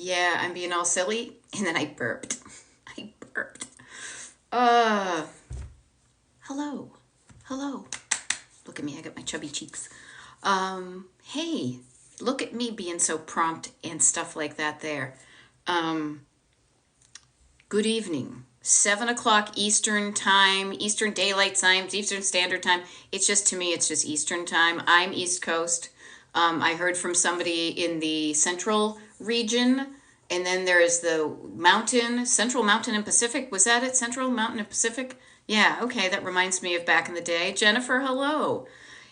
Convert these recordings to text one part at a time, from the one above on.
Yeah, I'm being all silly, and then I burped. I burped. Uh, hello. Hello. Look at me, I got my chubby cheeks. Hey, look at me being so prompt and stuff like that there. Um, Good evening. 7 o'clock Eastern time, Eastern Daylight Time, Eastern Standard Time. It's just, to me, it's just Eastern Time. I'm East Coast. I heard from somebody in the Central region, and then there's the Mountain, Central Mountain and Pacific. Was that it? Central Mountain and Pacific? Yeah, okay, that reminds me of back in the day. Jennifer, hello.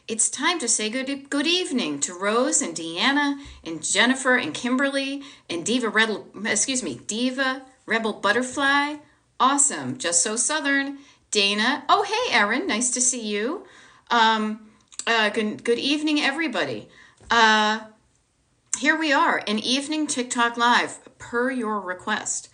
It's time to say good evening to Rose and Deanna and Jennifer and Kimberly and Diva Rebel Butterfly. Awesome. Just so Southern. Dana. Oh, hey, Erin. Nice to see you. Good evening, everybody. Uh, Here we are, an evening TikTok live per your request.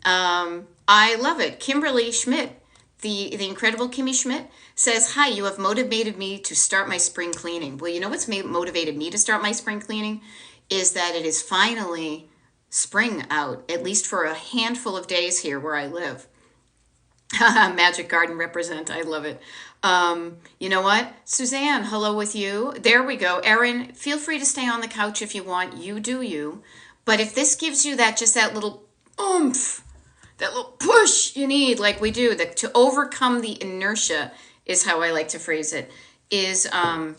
I love it. Kimberly Schmidt, the incredible Kimmy Schmidt, says, "Hi, you have motivated me to start my spring cleaning." Well, you know what's motivated me to start my spring cleaning is that it is finally spring out, at least for a handful of days here where I live. Magic Garden represent. I love it. You know what? Suzanne, hello with you. There we go. Erin, feel free to stay on the couch if you want. You do you. But if this gives you that little oomph, that little push you need, like we do, that to overcome the inertia is how I like to phrase it, is I'm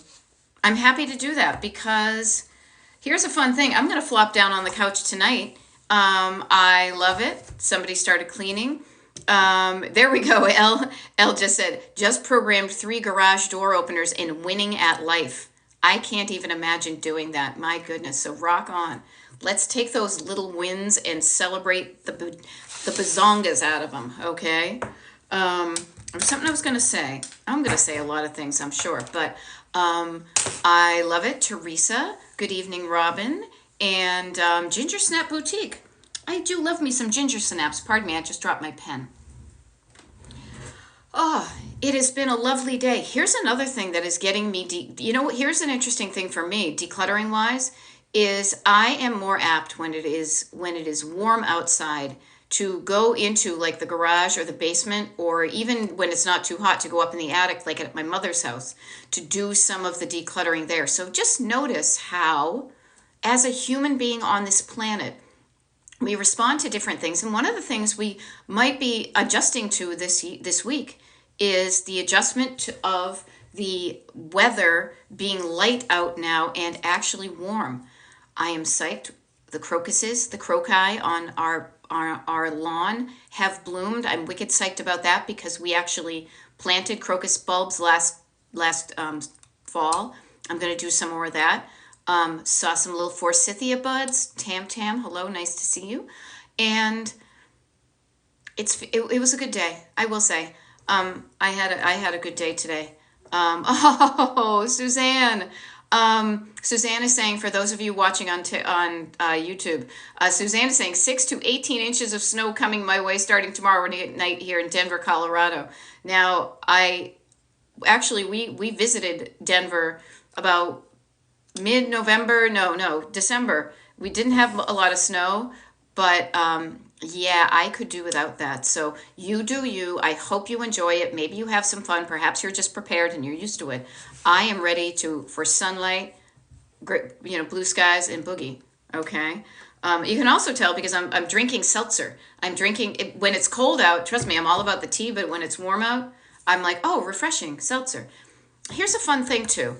happy to do that because here's a fun thing. I'm going to flop down on the couch tonight. I love it. Somebody started cleaning. There we go. L just said, just programmed 3 garage door openers and winning at life. I can't even imagine doing that. My goodness. So rock on. Let's take those little wins and celebrate the bazongas out of them. Okay. Something I was going to say. I'm going to say a lot of things, I'm sure, but, I love it. Teresa. Good evening, Robin. And, Ginger Snap Boutique. I do love me some ginger snaps. Pardon me, I just dropped my pen. Oh, it has been a lovely day. Here's another thing that is getting me, here's an interesting thing for me, decluttering wise, is I am more apt when it is warm outside to go into like the garage or the basement, or even when it's not too hot to go up in the attic like at my mother's house to do some of the decluttering there. So just notice how, as a human being on this planet, we respond to different things. And one of the things we might be adjusting to this week is the adjustment of the weather being light out now and actually warm. I am psyched. The crocuses, the croci on our lawn have bloomed. I'm wicked psyched about that because we actually planted crocus bulbs last fall. I'm going to do some more of that. Saw some little forsythia buds. Tam, hello, nice to see you. And it was a good day, I will say. I had a good day today. Suzanne. Suzanne is saying, for those of you watching on YouTube, Suzanne is saying 6 to 18 inches of snow coming my way starting tomorrow night here in Denver, Colorado. Now, we visited Denver about mid-November, December. We didn't have a lot of snow, but yeah, I could do without that. So you do you. I hope you enjoy it. Maybe you have some fun. Perhaps you're just prepared and you're used to it. I am ready for sunlight, blue skies, and boogie. Okay. You can also tell because I'm drinking seltzer. I'm drinking it when it's cold out. Trust me, I'm all about the tea, but when it's warm out, I'm like, oh, refreshing seltzer. Here's a fun thing too.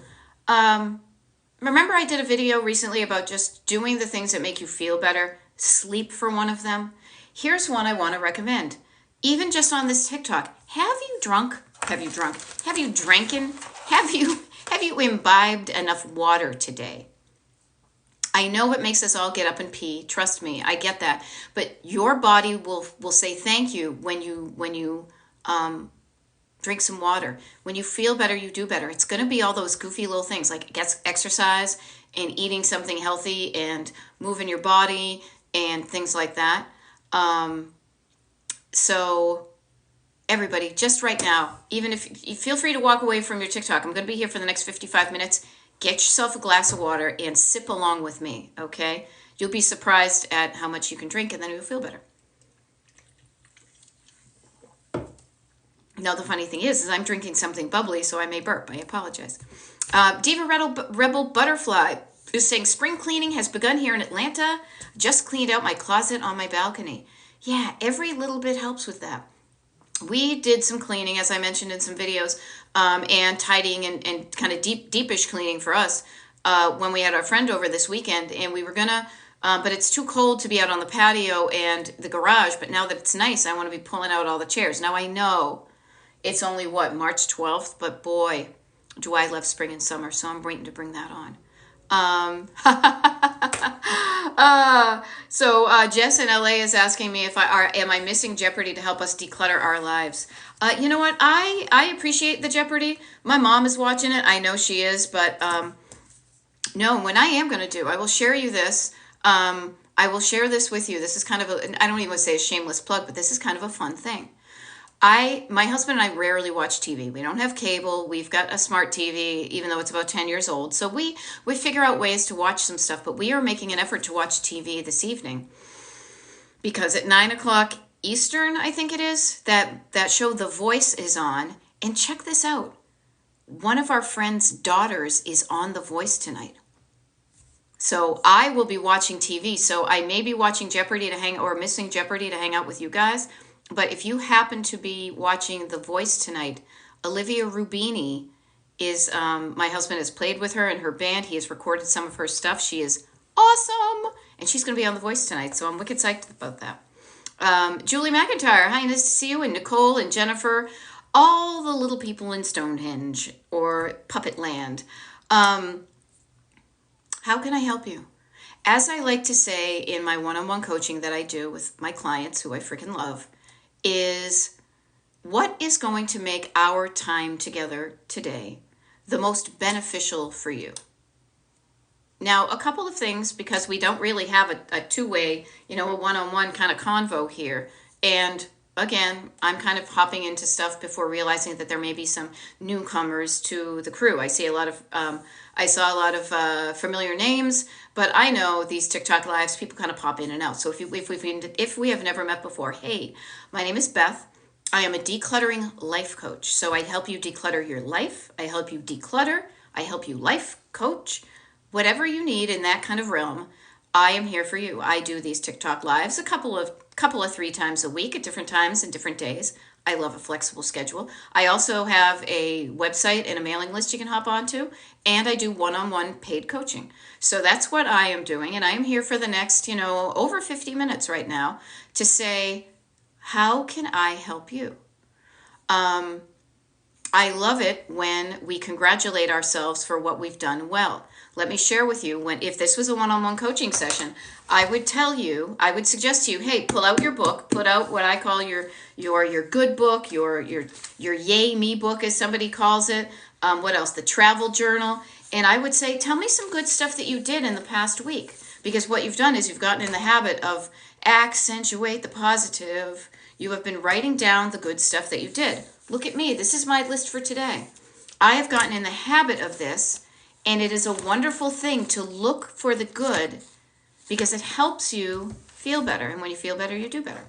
Remember I did a video recently about just doing the things that make you feel better? Sleep for one of them. Here's one I want to recommend. Even just on this TikTok, have you drank? Have you drinking? Have you imbibed enough water today? I know it makes us all get up and pee. Trust me, I get that. But your body will say thank you when you drink some water. When you feel better, you do better. It's going to be all those goofy little things like exercise and eating something healthy and moving your body and things like that. So everybody, just right now, even if you feel free to walk away from your TikTok, I'm going to be here for the next 55 minutes. Get yourself a glass of water and sip along with me, okay? You'll be surprised at how much you can drink, and then you'll feel better. Now, the funny thing is I'm drinking something bubbly, so I may burp. I apologize. Diva Rebel Butterfly is saying, spring cleaning has begun here in Atlanta. Just cleaned out my closet on my balcony. Yeah, every little bit helps with that. We did some cleaning, as I mentioned in some videos, and tidying and kind of deepish cleaning for us when we had our friend over this weekend. And we were going to, but it's too cold to be out on the patio and the garage. But now that it's nice, I want to be pulling out all the chairs. Now, I know it's only, March 12th, but boy, do I love spring and summer, so I'm waiting to bring that on. Jess in LA is asking me if am I missing Jeopardy to help us declutter our lives? You know what? I appreciate the Jeopardy. My mom is watching it. I know she is, but no, when I am going to do, I will share you this. I will share this with you. This is kind of I don't even want to say a shameless plug, but this is kind of a fun thing. My husband and I rarely watch TV. We don't have cable. We've got a smart TV, even though it's about 10 years old. So we figure out ways to watch some stuff, but we are making an effort to watch TV this evening because at 9 o'clock Eastern, I think it is, that show The Voice is on. And check this out. One of our friend's daughters is on The Voice tonight. So I will be watching TV. So I may be watching Jeopardy missing Jeopardy to hang out with you guys. But if you happen to be watching The Voice tonight, Olivia Rubini is, my husband has played with her in her band. He has recorded some of her stuff. She is awesome. And she's going to be on The Voice tonight. So I'm wicked psyched about that. Julie McIntyre, hi, nice to see you. And Nicole and Jennifer, all the little people in Stonehenge or Puppet Land. How can I help you? As I like to say in my one-on-one coaching that I do with my clients, who I freaking love, is what is going to make our time together today the most beneficial for you? Now, a couple of things, because we don't really have a two-way, a one-on-one kind of convo here. And again, I'm kind of hopping into stuff before realizing that there may be some newcomers to the crew. I saw a lot of familiar names, but I know these TikTok lives, people kind of pop in and out. So if we have never met before, hey, my name is Beth. I am a decluttering life coach. So I help you declutter your life. I help you declutter. I help you life coach. Whatever you need in that kind of realm, I am here for you. I do these TikTok lives a couple of 3 times a week at different times and different days. I love a flexible schedule. I also have a website and a mailing list you can hop onto, and I do one-on-one paid coaching. So that's what I am doing, and I am here for the next, over 50 minutes right now to say, how can I help you? I love it when we congratulate ourselves for what we've done well. Let me share with you, if this was a one-on-one coaching session, I would suggest to you, hey, pull out your book, put out what I call your good book, your yay me book, as somebody calls it. What else? The travel journal. And I would say, tell me some good stuff that you did in the past week. Because what you've done is you've gotten in the habit of accentuate the positive. You have been writing down the good stuff that you did. Look at me. This is my list for today. I have gotten in the habit of this, and it is a wonderful thing to look for the good because it helps you feel better. And when you feel better, you do better.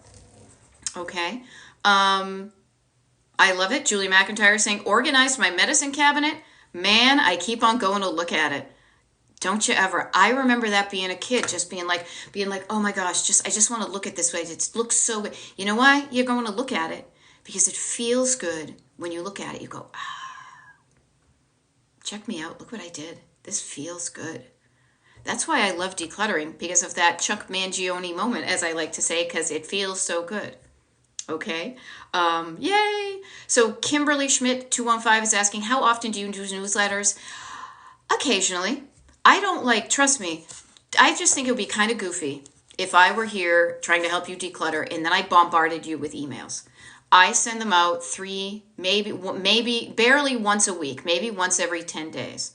Okay. I love it. Julie McIntyre is saying, organized my medicine cabinet. Man, I keep on going to look at it. Don't you ever? I remember that being a kid, just being like, oh my gosh, I just want to look at this way. It looks so good. You know why you're going to look at it? Because it feels good when you look at it. You go, check me out. Look what I did. This feels good. That's why I love decluttering, because of that Chuck Mangione moment, as I like to say, because it feels so good. Okay. Yay. So Kimberly Schmidt 215 is asking, how often do you do newsletters? Occasionally. I don't trust me, I just think it would be kind of goofy if I were here trying to help you declutter and then I bombarded you with emails. I send them out maybe barely once a week, maybe once every 10 days.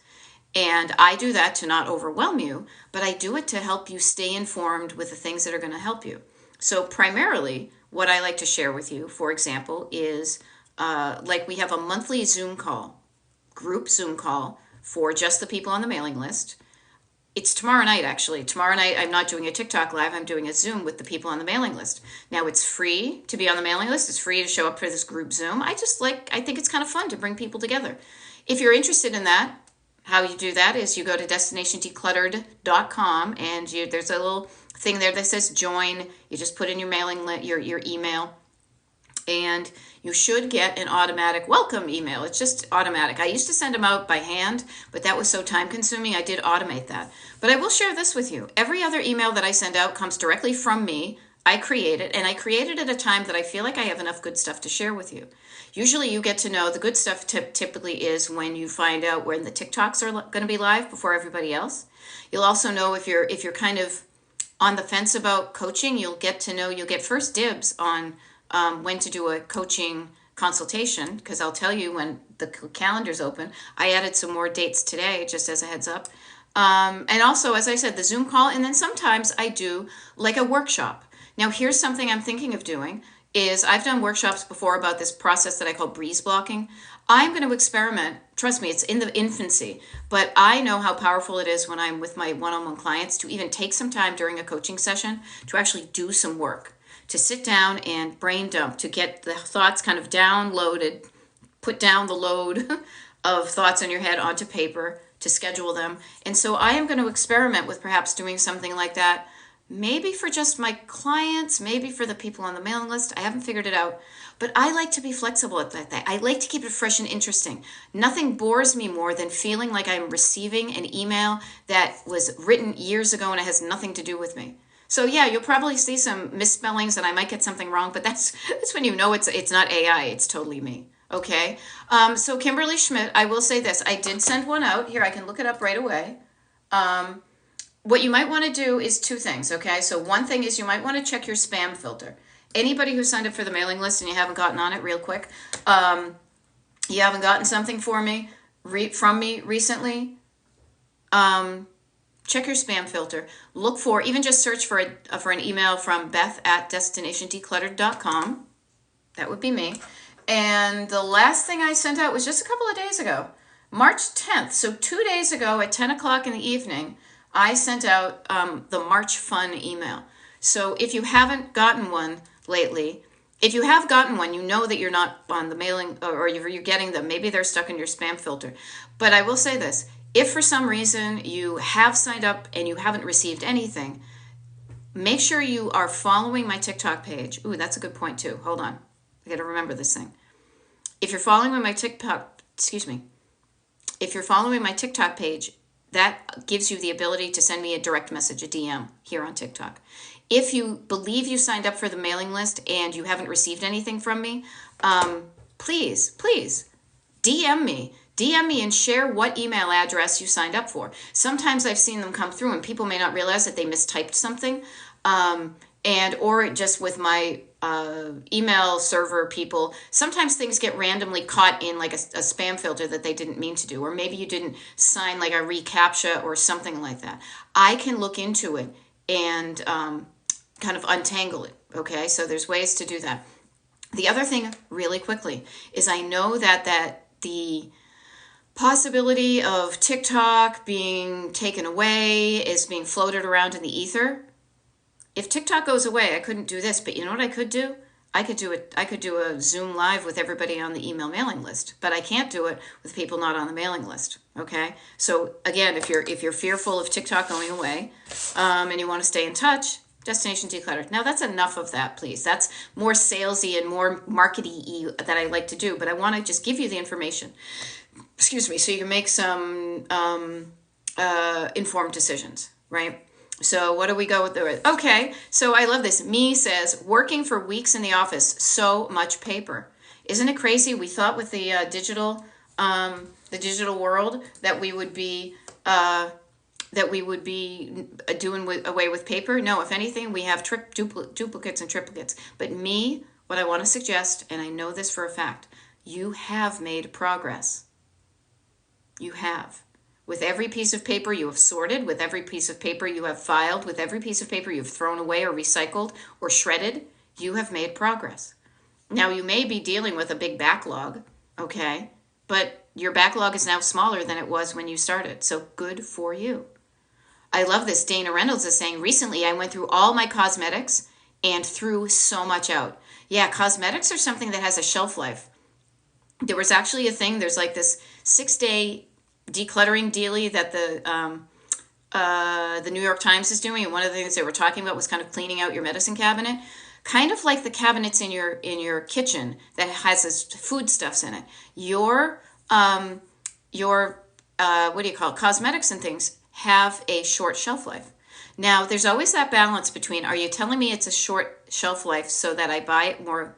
And I do that to not overwhelm you, but I do it to help you stay informed with the things that are going to help you. So primarily, what I like to share with you, for example, is we have a monthly Zoom call, group Zoom call for just the people on the mailing list. It's tomorrow night, actually. Tomorrow night, I'm not doing a TikTok live. I'm doing a Zoom with the people on the mailing list. Now, it's free to be on the mailing list. It's free to show up for this group Zoom. I think it's kind of fun to bring people together. If you're interested in that, how you do that is you go to destinationdecluttered.com and there's a little thing there that says join. You just put in your your email, and you should get an automatic welcome email. It's just automatic. I used to send them out by hand, but that was so time consuming. I did automate that. But I will share this with you. Every other email that I send out comes directly from me. I create it, and I created at a time that I feel like I have enough good stuff to share with you. Usually you get to know the good stuff typically is when you find out when the TikToks are going to be live before everybody else. You'll also know if you're kind of on the fence about coaching, you'll get first dibs on when to do a coaching consultation, because I'll tell you when the calendar's open. I added some more dates today, just as a heads up. And also, as I said, the Zoom call, and then sometimes I do like a workshop. Now, here's something I'm thinking of doing is I've done workshops before about this process that I call breeze blocking. I'm going to experiment. Trust me, it's in the infancy, but I know how powerful it is when I'm with my one-on-one clients to even take some time during a coaching session to actually do some work, to sit down and brain dump, to get the thoughts kind of downloaded, put down the load of thoughts in your head onto paper, to schedule them. And so I am going to experiment with perhaps doing something like that, maybe for just my clients, maybe for the people on the mailing list. I haven't figured it out, but I like to be flexible at that. I like to keep it fresh and interesting. Nothing bores me more than feeling like I'm receiving an email that was written years ago and it has nothing to do with me. So yeah, you'll probably see some misspellings and I might get something wrong, but that's when you know it's not AI, it's totally me. Okay. So Kimberly Schmidt, I will say this. I did send one out. Here, I can look it up right away. What you might want to do is two things, okay? So one thing is you might want to check your spam filter. Anybody who signed up for the mailing list and you haven't gotten on it, real quick, you haven't gotten something from me recently, check your spam filter. Look for, even just search for an email from Beth@destinationdecluttered.com. That would be me. And the last thing I sent out was just a couple of days ago, March 10th. So 2 days ago at 10 o'clock in the evening, I sent out the March Fun email. So if you haven't gotten one lately, if you have gotten one, you know that you're not on the mailing, or you're getting them. Maybe they're stuck in your spam filter. But I will say this. If for some reason you have signed up and you haven't received anything, make sure you are following my TikTok page. Ooh, that's a good point too. Hold on. I got to remember this thing. If you're following my TikTok page, that gives you the ability to send me a direct message, a DM here on TikTok. If you believe you signed up for the mailing list and you haven't received anything from me, please DM me. DM me and share what email address you signed up for. Sometimes I've seen them come through and people may not realize that they mistyped something. Or just with my email server people, sometimes things get randomly caught in like a spam filter that they didn't mean to do, or maybe you didn't sign like a reCAPTCHA or something like that. I can look into it and kind of untangle it, okay? So there's ways to do that. The other thing, really quickly, is I know that the possibility of TikTok being taken away is being floated around in the ether. If TikTok goes away, I couldn't do this, but you know what I could do? I could do a Zoom live with everybody on the email mailing list, but I can't do it with people not on the mailing list. Okay? So again, if you're fearful of TikTok going away, and you want to stay in touch, Destination Decluttered. Now that's enough of that, please. That's more salesy and more markety-y that I like to do, but I want to just give you the information. Excuse me, so you can make some informed decisions, right? So what do we go with? Okay, so I love this. Me says, working for weeks in the office, so much paper. Isn't it crazy? We thought with the digital world that we would be doing away with paper. No, if anything, we have duplicates and triplicates. But me, what I want to suggest, and I know this for a fact, you have made progress. You have. With every piece of paper you have sorted, with every piece of paper you have filed, with every piece of paper you've thrown away or recycled or shredded, you have made progress. Now, you may be dealing with a big backlog, okay? But your backlog is now smaller than it was when you started, so good for you. I love this. Dana Reynolds is saying, recently I went through all my cosmetics and threw so much out. Yeah, cosmetics are something that has a shelf life. There was actually a thing, there's like this 6-day decluttering dealie that the New York Times is doing, and one of the things they were talking about was kind of cleaning out your medicine cabinet, kind of like the cabinets in your kitchen that has this foodstuffs in it. Your what do you call it? Cosmetics and things have a short shelf life. Now, there's always that balance between, are you telling me it's a short shelf life so that I buy it more,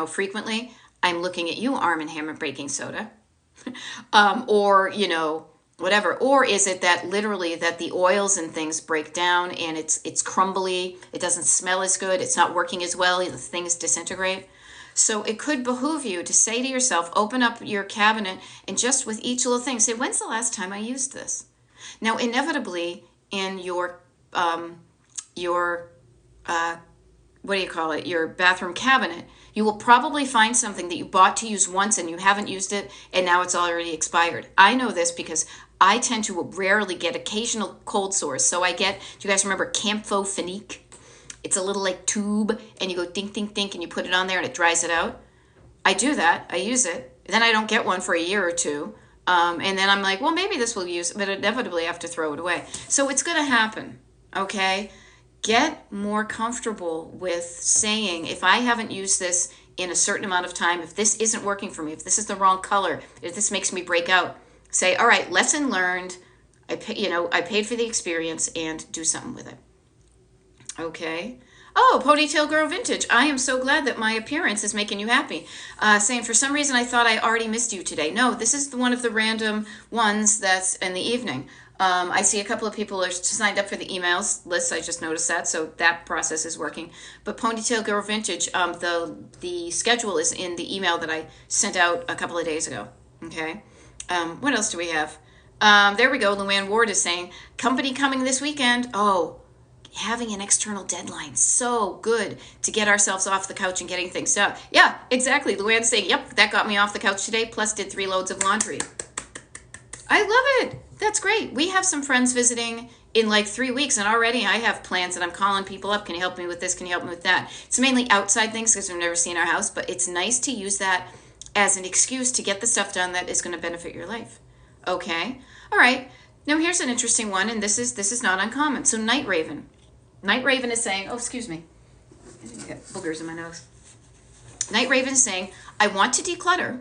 frequently? I'm looking at you, Arm& Hammer baking soda. Or, whatever. Or is it that literally that the oils and things break down and it's crumbly, it doesn't smell as good, it's not working as well, the things disintegrate. So it could behoove you to say to yourself, open up your cabinet and just with each little thing, say, when's the last time I used this? Now, inevitably in your what do you call it, your bathroom cabinet, you will probably find something that you bought to use once and you haven't used it and now it's already expired. I know this because I tend to rarely get occasional cold sores. So I get, do you guys remember Campho-Phenique? It's a little like tube and you go dink, dink, dink and you put it on there and it dries it out. I do that. I use it. Then I don't get one for a year or two. And then I'm like, well, maybe this will use, but inevitably I have to throw it away. So it's going to happen. Okay. Get more comfortable with saying, if I haven't used this in a certain amount of time, if this isn't working for me, if this is the wrong color, if this makes me break out, say, all right, lesson learned. I paid for the experience and do something with it. Okay. Oh, Ponytail Girl Vintage. I am so glad that my appearance is making you happy. Saying, for some reason, I thought I already missed you today. No, this is one of the random ones that's in the evening. I see a couple of people are signed up for the emails list. I just noticed that, so that process is working. But Ponytail Girl Vintage, the schedule is in the email that I sent out a couple of days ago. Okay. What else do we have? There we go. Luann Ward is saying, company coming this weekend. Oh, having an external deadline. So good to get ourselves off the couch and getting things done. Yeah, exactly. Luann's saying, yep, that got me off the couch today, plus did 3 loads of laundry. I love it. That's great. We have some friends visiting in like 3 weeks, and already I have plans and I'm calling people up. Can you help me with this? Can you help me with that? It's mainly outside things because we've never seen our house, but it's nice to use that as an excuse to get the stuff done that is going to benefit your life. Okay. All right. Now here's an interesting one, and this is not uncommon. So Night Raven. Night Raven is saying, oh, excuse me. I got boogers in my nose. Night Raven is saying, I want to declutter,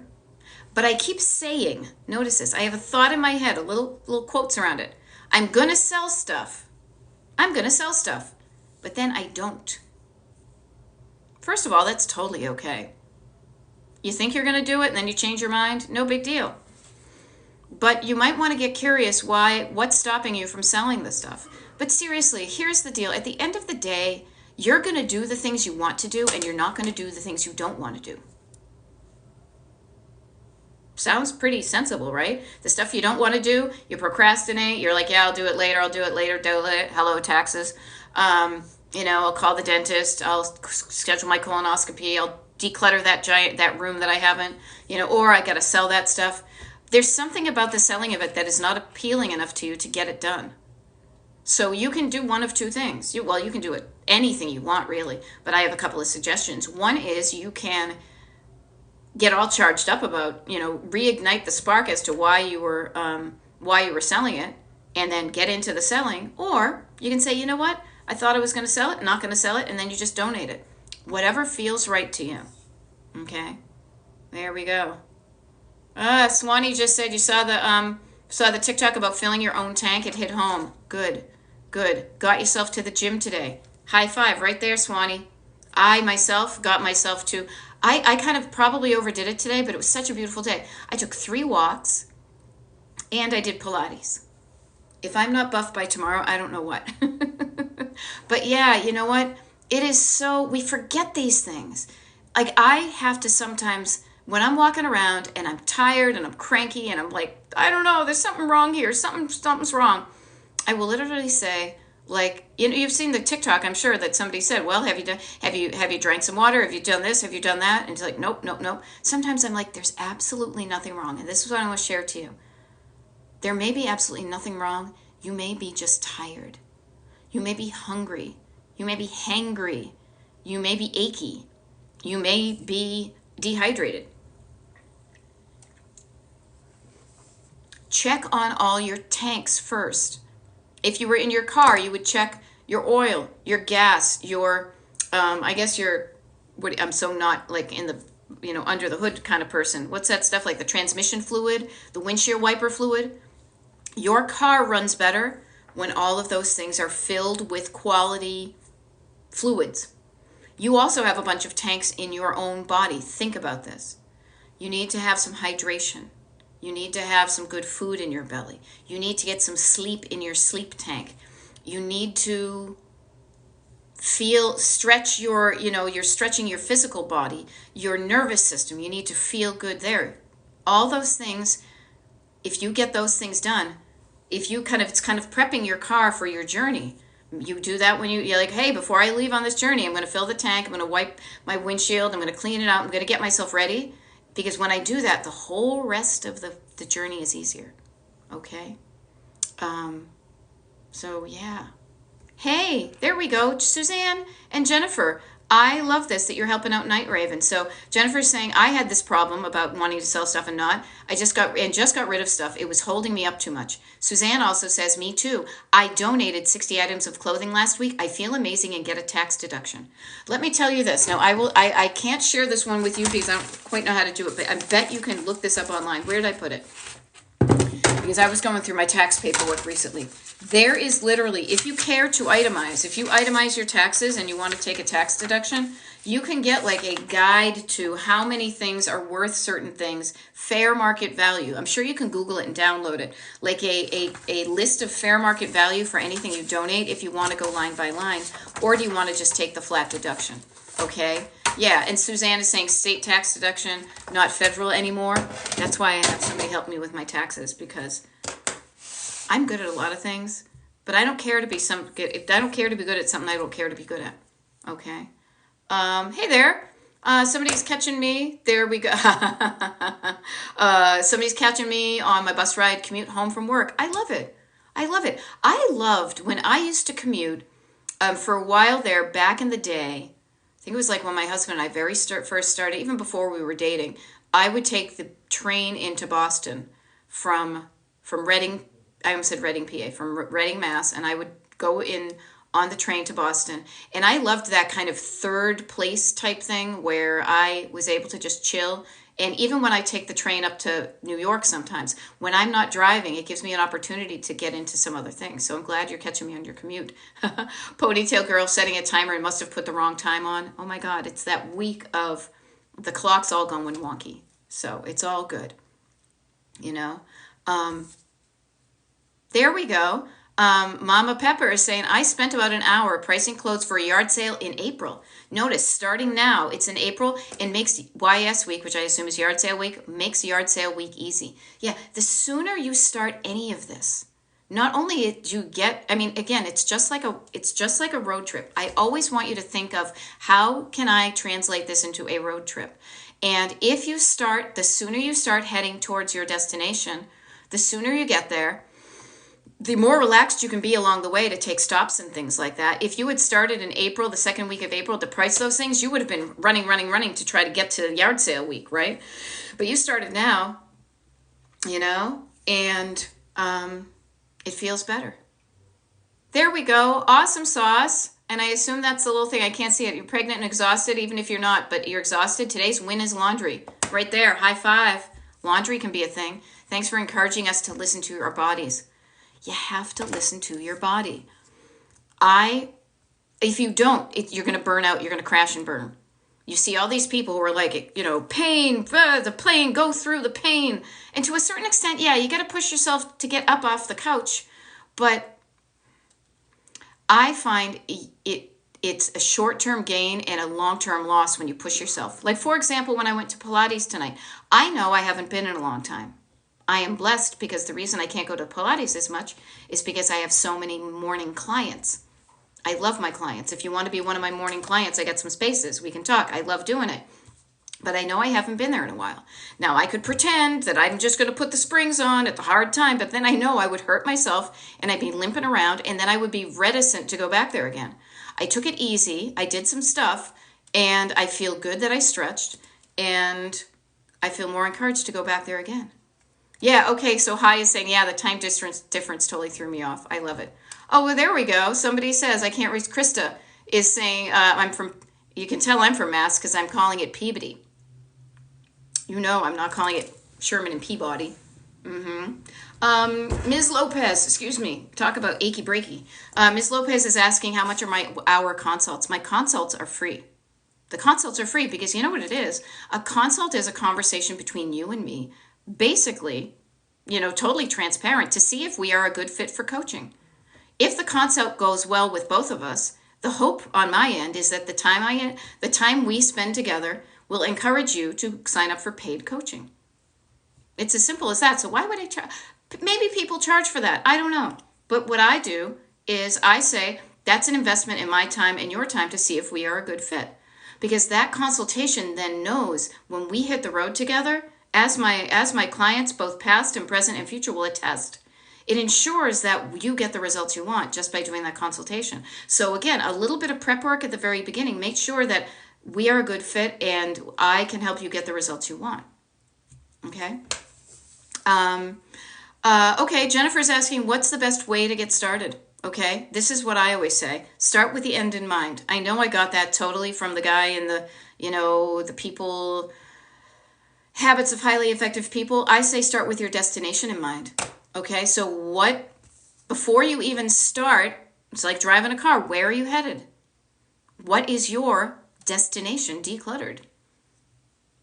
but I keep saying, notice this, I have a thought in my head, a little quotes around it. I'm going to sell stuff. I'm going to sell stuff, but then I don't. First of all, that's totally okay. You think you're going to do it and then you change your mind? No big deal. But you might want to get curious what's stopping you from selling this stuff. But seriously, here's the deal. At the end of the day, you're going to do the things you want to do and you're not going to do the things you don't want to do. Sounds pretty sensible, right? The stuff you don't want to do, you procrastinate. You're like, yeah, I'll do it later. Do it. Hello, taxes. I'll call the dentist. I'll schedule my colonoscopy. I'll declutter that room that I haven't, or I got to sell that stuff. There's something about the selling of it that is not appealing enough to you to get it done. So you can do one of two things. You can do it anything you want, really. But I have a couple of suggestions. One is you can get all charged up about, reignite the spark as to why you were selling it, and then get into the selling. Or you can say, you know what? I thought I was going to sell it, not going to sell it, and then you just donate it. Whatever feels right to you. Okay? There we go. Swanee just said you saw the TikTok about filling your own tank. It hit home. Good. Got yourself to the gym today. High five right there, Swanee. I myself got myself to, I kind of probably overdid it today, but it was such a beautiful day. I took 3 walks and I did Pilates. If I'm not buff by tomorrow, I don't know what. But yeah, you know what? It is so, we forget these things. Like I have to sometimes, when I'm walking around and I'm tired and I'm cranky and I'm like, I don't know, there's something wrong here. Something's wrong. I will literally say, like, you've seen the TikTok, I'm sure, that somebody said, well, have you drank some water? Have you done this? Have you done that? And it's like, nope. Sometimes I'm like, there's absolutely nothing wrong. And this is what I want to share to you. There may be absolutely nothing wrong. You may be just tired. You may be hungry. You may be hangry. You may be achy. You may be dehydrated. Check on all your tanks first. If you were in your car, you would check your oil, your gas, your, I guess your, what, I'm so not like in the, under the hood kind of person. What's that stuff like the transmission fluid, the windshield wiper fluid? Your car runs better when all of those things are filled with quality fluids. You also have a bunch of tanks in your own body. Think about this. You need to have some hydration. You need to have some good food in your belly. You need to get some sleep in your sleep tank. You need to stretch you're stretching your physical body, your nervous system. You need to feel good there. All those things, if you get those things done, if you it's kind of prepping your car for your journey. You do that when you're like, hey, before I leave on this journey, I'm going to fill the tank. I'm going to wipe my windshield. I'm going to clean it out. I'm going to get myself ready. Because when I do that, the whole rest of the journey is easier. Okay? So, yeah. Hey, there we go. Suzanne and Jennifer. I love this that you're helping out Night Raven. So Jennifer's saying, I had this problem about wanting to sell stuff and not. I just got rid of stuff. It was holding me up too much. Suzanne also says, me too. I donated 60 items of clothing last week. I feel amazing and get a tax deduction. Let me tell you this. Now, I can't share this one with you because I don't quite know how to do it, but I bet you can look this up online. Where did I put it? Because I was going through my tax paperwork recently. There is literally, if you care to itemize, if you itemize your taxes and you want to take a tax deduction, you can get like a guide to how many things are worth certain things, fair market value. I'm sure you can Google it and download it. Like a list of fair market value for anything you donate if you want to go line by line, or do you want to just take the flat deduction? Okay? Yeah, and Suzanne is saying state tax deduction, not federal anymore. That's why I have somebody help me with my taxes, because I'm good at a lot of things, but I don't care to be I don't care to be good at something I don't care to be good at. Okay. Hey there. Somebody's catching me. There we go. Somebody's catching me on my bus ride commute home from work. I love it. I love it. I loved when I used to commute for a while there back in the day. I think it was like when my husband and I first started, even before we were dating. I would take the train into Boston from Reading. I almost said Reading, PA, from Reading, Mass, and I would go in on the train to Boston. And I loved that kind of third place type thing where I was able to just chill. And even when I take the train up to New York sometimes, when I'm not driving, it gives me an opportunity to get into some other things. So I'm glad you're catching me on your commute. Ponytail girl setting a timer and must have put the wrong time on. Oh my God, it's that week of the clock's all going wonky. So it's all good, you know. There we go. Mama Pepper is saying, I spent about an hour pricing clothes for a yard sale in April. Notice, starting now, it's in April and makes YS week, which I assume is yard sale week, makes yard sale week easy. Yeah, the sooner you start any of this, not only do you get, I mean, again, it's just like a road trip. I always want you to think of how can I translate this into a road trip? And if you start, the sooner you start heading towards your destination, the sooner you get there, the more relaxed you can be along the way to take stops and things like that. If you had started in April, the second week of April, to price those things, you would have been running to try to get to yard sale week, right? But you started now, you know, and it feels better. There we go. Awesome sauce. And I assume that's the little thing. I can't see it. You're pregnant and exhausted, even if you're not, but you're exhausted. Today's win is laundry. Right there. High five. Laundry can be a thing. Thanks for encouraging us to listen to our bodies. You have to listen to your body. If you don't, you're going to burn out. You're going to crash and burn. You see all these people who are like, you know, pain, the pain, go through the pain. And to a certain extent, yeah, you got to push yourself to get up off the couch. But I find it's a short-term gain and a long-term loss when you push yourself. Like, for example, when I went to Pilates tonight, I know I haven't been in a long time. I am blessed because the reason I can't go to Pilates as much is because I have so many morning clients. I love my clients. If you want to be one of my morning clients, I got some spaces. We can talk. I love doing it. But I know I haven't been there in a while. Now, I could pretend that I'm just going to put the springs on at the hard time, but then I know I would hurt myself and I'd be limping around, and then I would be reticent to go back there again. I took it easy. I did some stuff, and I feel good that I stretched, and I feel more encouraged to go back there again. Yeah, okay, so Hi is saying, yeah, the time difference totally threw me off. I love it. Oh, well, there we go. Somebody says, I can't read. Krista is saying, you can tell I'm from Mass because I'm calling it Peabody. You know I'm not calling it Sherman and Peabody. Ms. Lopez, excuse me, talk about achy breaky. Ms. Lopez is asking how much are my hour consults. My consults are free. The consults are free because you know what it is? A consult is a conversation between you and me, basically, totally transparent to see if we are a good fit for coaching. If the consult goes well with both of us, the hope on my end is that the time we spend together will encourage you to sign up for paid coaching. It's as simple as that. So why would I charge? Maybe people charge for that. I don't know. But what I do is I say that's an investment in my time and your time to see if we are a good fit. Because that consultation then knows when we hit the road together, as my clients, both past and present and future, will attest. It ensures that you get the results you want just by doing that consultation. So again, a little bit of prep work at the very beginning. Make sure that we are a good fit and I can help you get the results you want. Okay? Okay, Jennifer's asking, what's the best way to get started? Okay, this is what I always say. Start with the end in mind. I know I got that totally from the guy in the people, habits of highly effective people. I say start with your destination in mind. Okay, so before you even start, it's like driving a car. Where are you headed? What is your destination decluttered?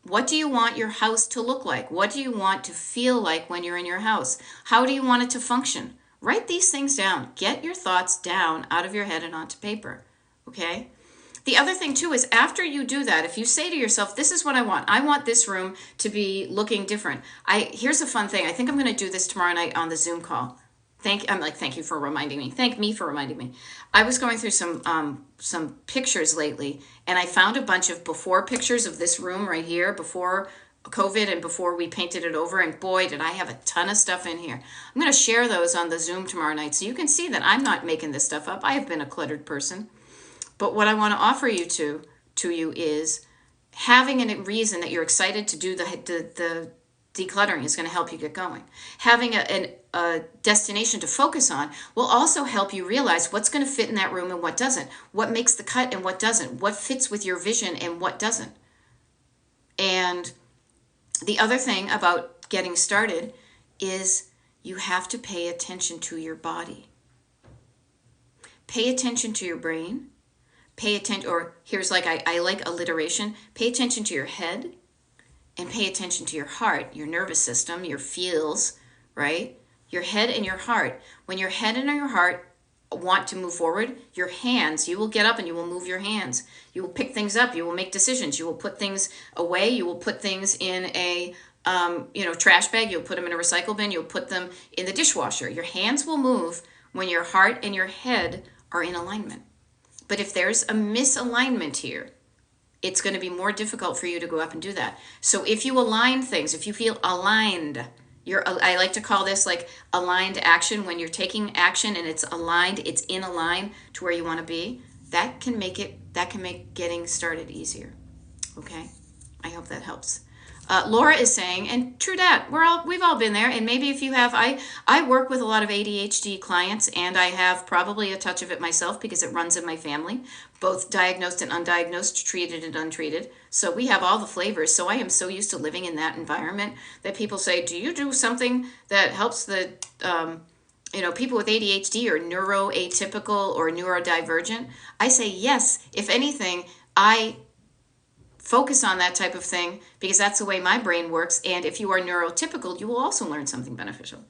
What do you want your house to look like? What do you want to feel like when you're in your house? How do you want it to function? Write these things down. Get your thoughts down out of your head and onto paper. Okay? The other thing too is after you do that, if you say to yourself, this is what I want. I want this room to be looking different. Here's a fun thing. I think I'm going to do this tomorrow night on the Zoom call. Thank you for reminding me. Thank me for reminding me. I was going through some pictures lately, and I found a bunch of before pictures of this room right here, before COVID and before we painted it over, and boy, did I have a ton of stuff in here. I'm going to share those on the Zoom tomorrow night so you can see that I'm not making this stuff up. I have been a cluttered person. But what I want to offer you to you is having a reason that you're excited to do the decluttering is going to help you get going. Having a destination to focus on will also help you realize what's going to fit in that room and what doesn't. What makes the cut and what doesn't. What fits with your vision and what doesn't. And the other thing about getting started is you have to pay attention to your body. Pay attention to your brain. Pay attention, or here's I like alliteration. Pay attention to your head. And pay attention to your heart, your nervous system, your feels, right? Your head and your heart. When your head and your heart want to move forward, your hands, you will get up and you will move your hands. You will pick things up. You will make decisions. You will put things away. You will put things in a trash bag. You'll put them in a recycle bin. You'll put them in the dishwasher. Your hands will move when your heart and your head are in alignment. But if there's a misalignment here, it's going to be more difficult for you to go up and do that. So if you align things, if you feel aligned, I like to call this like aligned action. When you're taking action and it's aligned, it's in a line to where you want to be, that can make getting started easier. Okay? I hope that helps. Laura is saying, and true that, we've all been there, and maybe if you have, I work with a lot of ADHD clients, and I have probably a touch of it myself because it runs in my family, both diagnosed and undiagnosed, treated and untreated. So we have all the flavors. So I am so used to living in that environment that people say, do you do something that helps the people with ADHD or neuroatypical or neurodivergent? I say yes. If anything, I focus on that type of thing because that's the way my brain works. And if you are neurotypical, you will also learn something beneficial.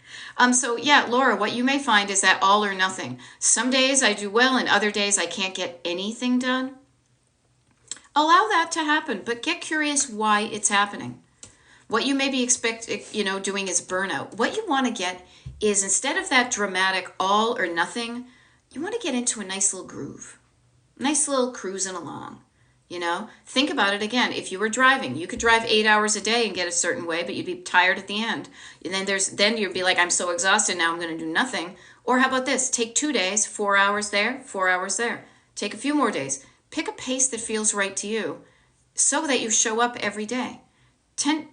So yeah, Laura, what you may find is that all or nothing. Some days I do well and other days I can't get anything done. Allow that to happen, but get curious why it's happening. What you may be doing is burnout. What you want to get is, instead of that dramatic all or nothing, you want to get into a nice little groove. Nice little cruising along. You know, think about it again. If you were driving, you could drive 8 hours a day and get a certain way, but you'd be tired at the end. And then you'd be like, I'm so exhausted now, I'm going to do nothing. Or how about this? Take 2 days, 4 hours there, 4 hours there. Take a few more days. Pick a pace that feels right to you so that you show up every day.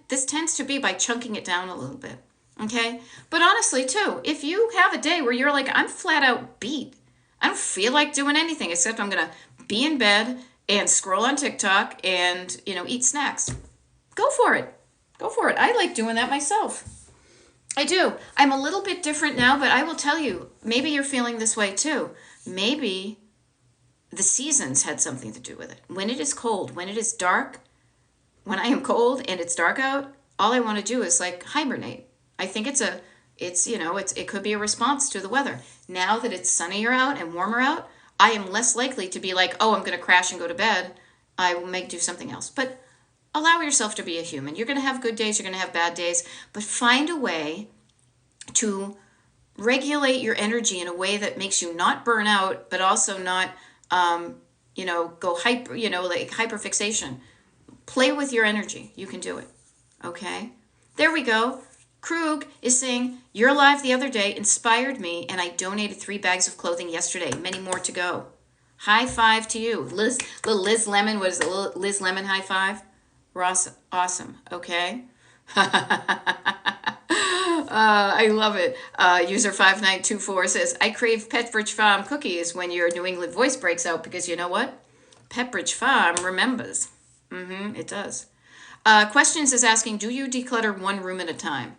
This tends to be by chunking it down a little bit. Okay? But honestly, too, if you have a day where you're like, I'm flat out beat, I don't feel like doing anything except I'm going to be in bed and scroll on TikTok and, eat snacks. Go for it. Go for it. I like doing that myself. I do. I'm a little bit different now, but I will tell you, maybe you're feeling this way too. Maybe the seasons had something to do with it. When it is cold, when it is dark, when I am cold and it's dark out, all I want to do is like hibernate. I think it could be a response to the weather. Now that it's sunnier out and warmer out, I am less likely to be like, oh, I'm going to crash and go to bed. I will do something else. But allow yourself to be a human. You're going to have good days, you're going to have bad days, but find a way to regulate your energy in a way that makes you not burn out, but also not, go like hyperfixation. Play with your energy. You can do it. Okay? There we go. Krug is saying, your live the other day inspired me, and I donated 3 bags of clothing yesterday. Many more to go. High five to you. Little Liz Lemon, what is it? Little Liz Lemon high five? Ross, awesome. Okay. I love it. User 5924 says, I crave Pepperidge Farm cookies when your New England voice breaks out because you know what? Pepperidge Farm remembers. It does. Questions is asking, do you declutter one room at a time?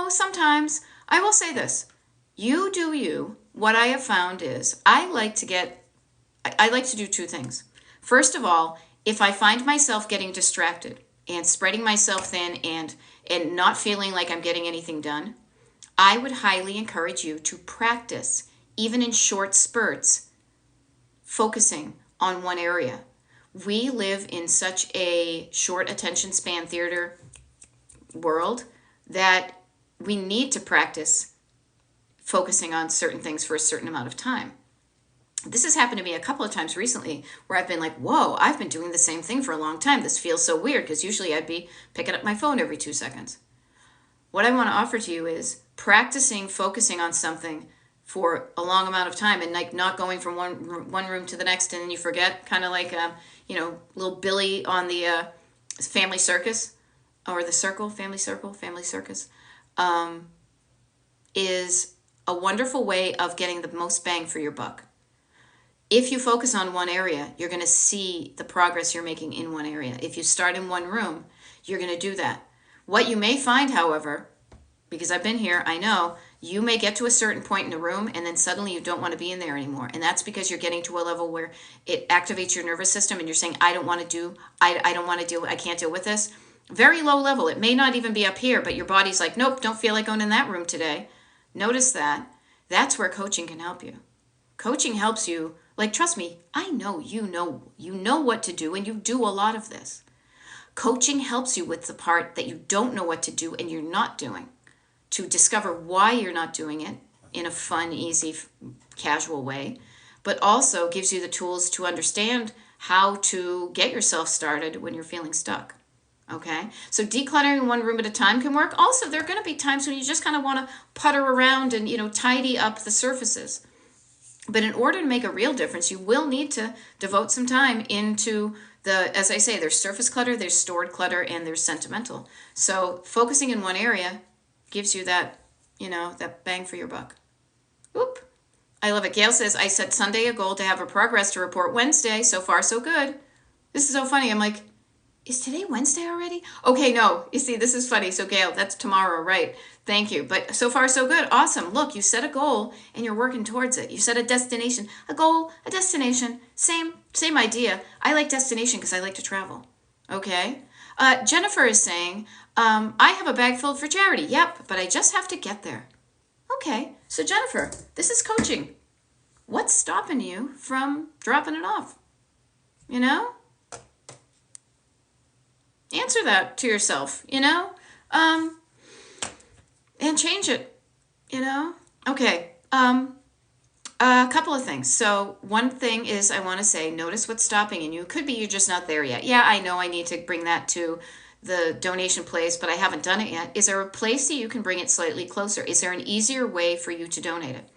Sometimes. I will say this. You do you. What I have found is I like to do 2 things. First of all, if I find myself getting distracted and spreading myself thin and not feeling like I'm getting anything done, I would highly encourage you to practice, even in short spurts, focusing on one area. We live in such a short attention span theater world that we need to practice focusing on certain things for a certain amount of time. This has happened to me a couple of times recently where I've been like, whoa, I've been doing the same thing for a long time. This feels so weird because usually I'd be picking up my phone every 2 seconds. What I want to offer to you is practicing focusing on something for a long amount of time and like not going from one room to the next and then you forget, kind of like little Billy on the Family Circus or the Circle, Family Circus, is a wonderful way of getting the most bang for your buck. If you focus on one area, you're going to see the progress you're making in one area. If you start in one room, you're going to do that. What you may find, however, because I've been here, I know, you may get to a certain point in a room and then suddenly you don't want to be in there anymore. And that's because you're getting to a level where it activates your nervous system and you're saying, I don't want to do, I can't deal with this. Very low level. It may not even be up here, but your body's like, nope, don't feel like going in that room today. Notice that. That's where coaching can help you. Coaching helps you. Like, trust me, I know you know what to do, and you do a lot of this. Coaching helps you with the part that you don't know what to do and you're not doing, to discover why you're not doing it in a fun, easy, casual way, but also gives you the tools to understand how to get yourself started when you're feeling stuck. Okay? So decluttering one room at a time can work. Also, there are going to be times when you just kind of want to putter around and, tidy up the surfaces. But in order to make a real difference, you will need to devote some time into as I say, there's surface clutter, there's stored clutter, and there's sentimental. So focusing in one area gives you that, that bang for your buck. Oop. I love it. Gail says, I set Sunday a goal to have a progress to report Wednesday. So far, so good. This is so funny. I'm like, is today Wednesday already? Okay, no. You see, this is funny. So Gail, that's tomorrow, right? Thank you. But so far, so good. Awesome. Look, you set a goal and you're working towards it. You set a destination, a goal, a destination. Same idea. I like destination because I like to travel. Okay. Jennifer is saying, I have a bag filled for charity. Yep, but I just have to get there. Okay. So Jennifer, this is coaching. What's stopping you from dropping it off? Answer that to yourself, and change it, Okay. A couple of things. So one thing is I want to say, notice what's stopping in you. It could be you're just not there yet. Yeah, I know I need to bring that to the donation place, but I haven't done it yet. Is there a place that you can bring it slightly closer? Is there an easier way for you to donate it?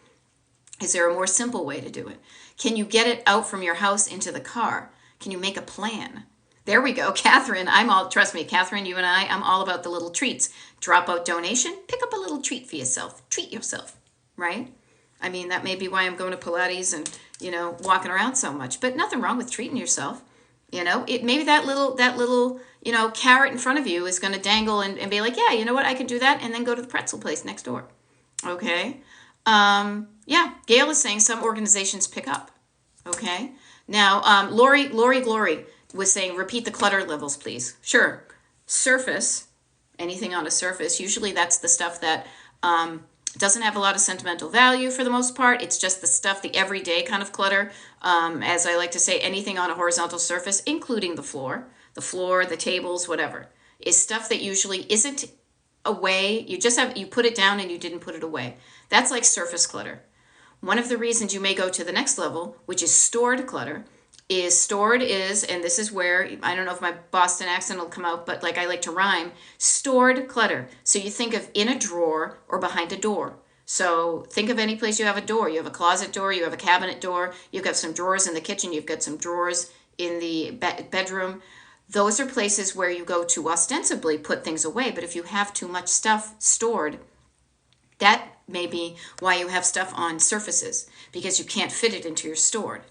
Is there a more simple way to do it? Can you get it out from your house into the car? Can you make a plan? There we go. Catherine, trust me, Catherine, you and I'm all about the little treats. Drop out donation, pick up a little treat for yourself. Treat yourself, right? I mean, that may be why I'm going to Pilates and, walking around so much, but nothing wrong with treating yourself. Maybe that little, carrot in front of you is going to dangle and be like, yeah, you know what? I can do that. And then go to the pretzel place next door. Okay. Yeah, Gail is saying some organizations pick up. Okay. Now, Lori Glory was saying, repeat the clutter levels, please. Sure. Surface, anything on a surface, usually that's the stuff that doesn't have a lot of sentimental value for the most part. It's just the stuff, the everyday kind of clutter. As I like to say, anything on a horizontal surface, including the floor, the tables, whatever, is stuff that usually isn't away. You put it down and you didn't put it away. That's like surface clutter. One of the reasons you may go to the next level, which is stored clutter, and this is where, I don't know if my Boston accent will come out, but like I like to rhyme, stored clutter. So you think of in a drawer or behind a door. So think of any place you have a door. You have a closet door, you have a cabinet door, you've got some drawers in the kitchen, you've got some drawers in the bedroom. Those are places where you go to ostensibly put things away, but if you have too much stuff stored, that may be why you have stuff on surfaces, because you can't fit it into your stored.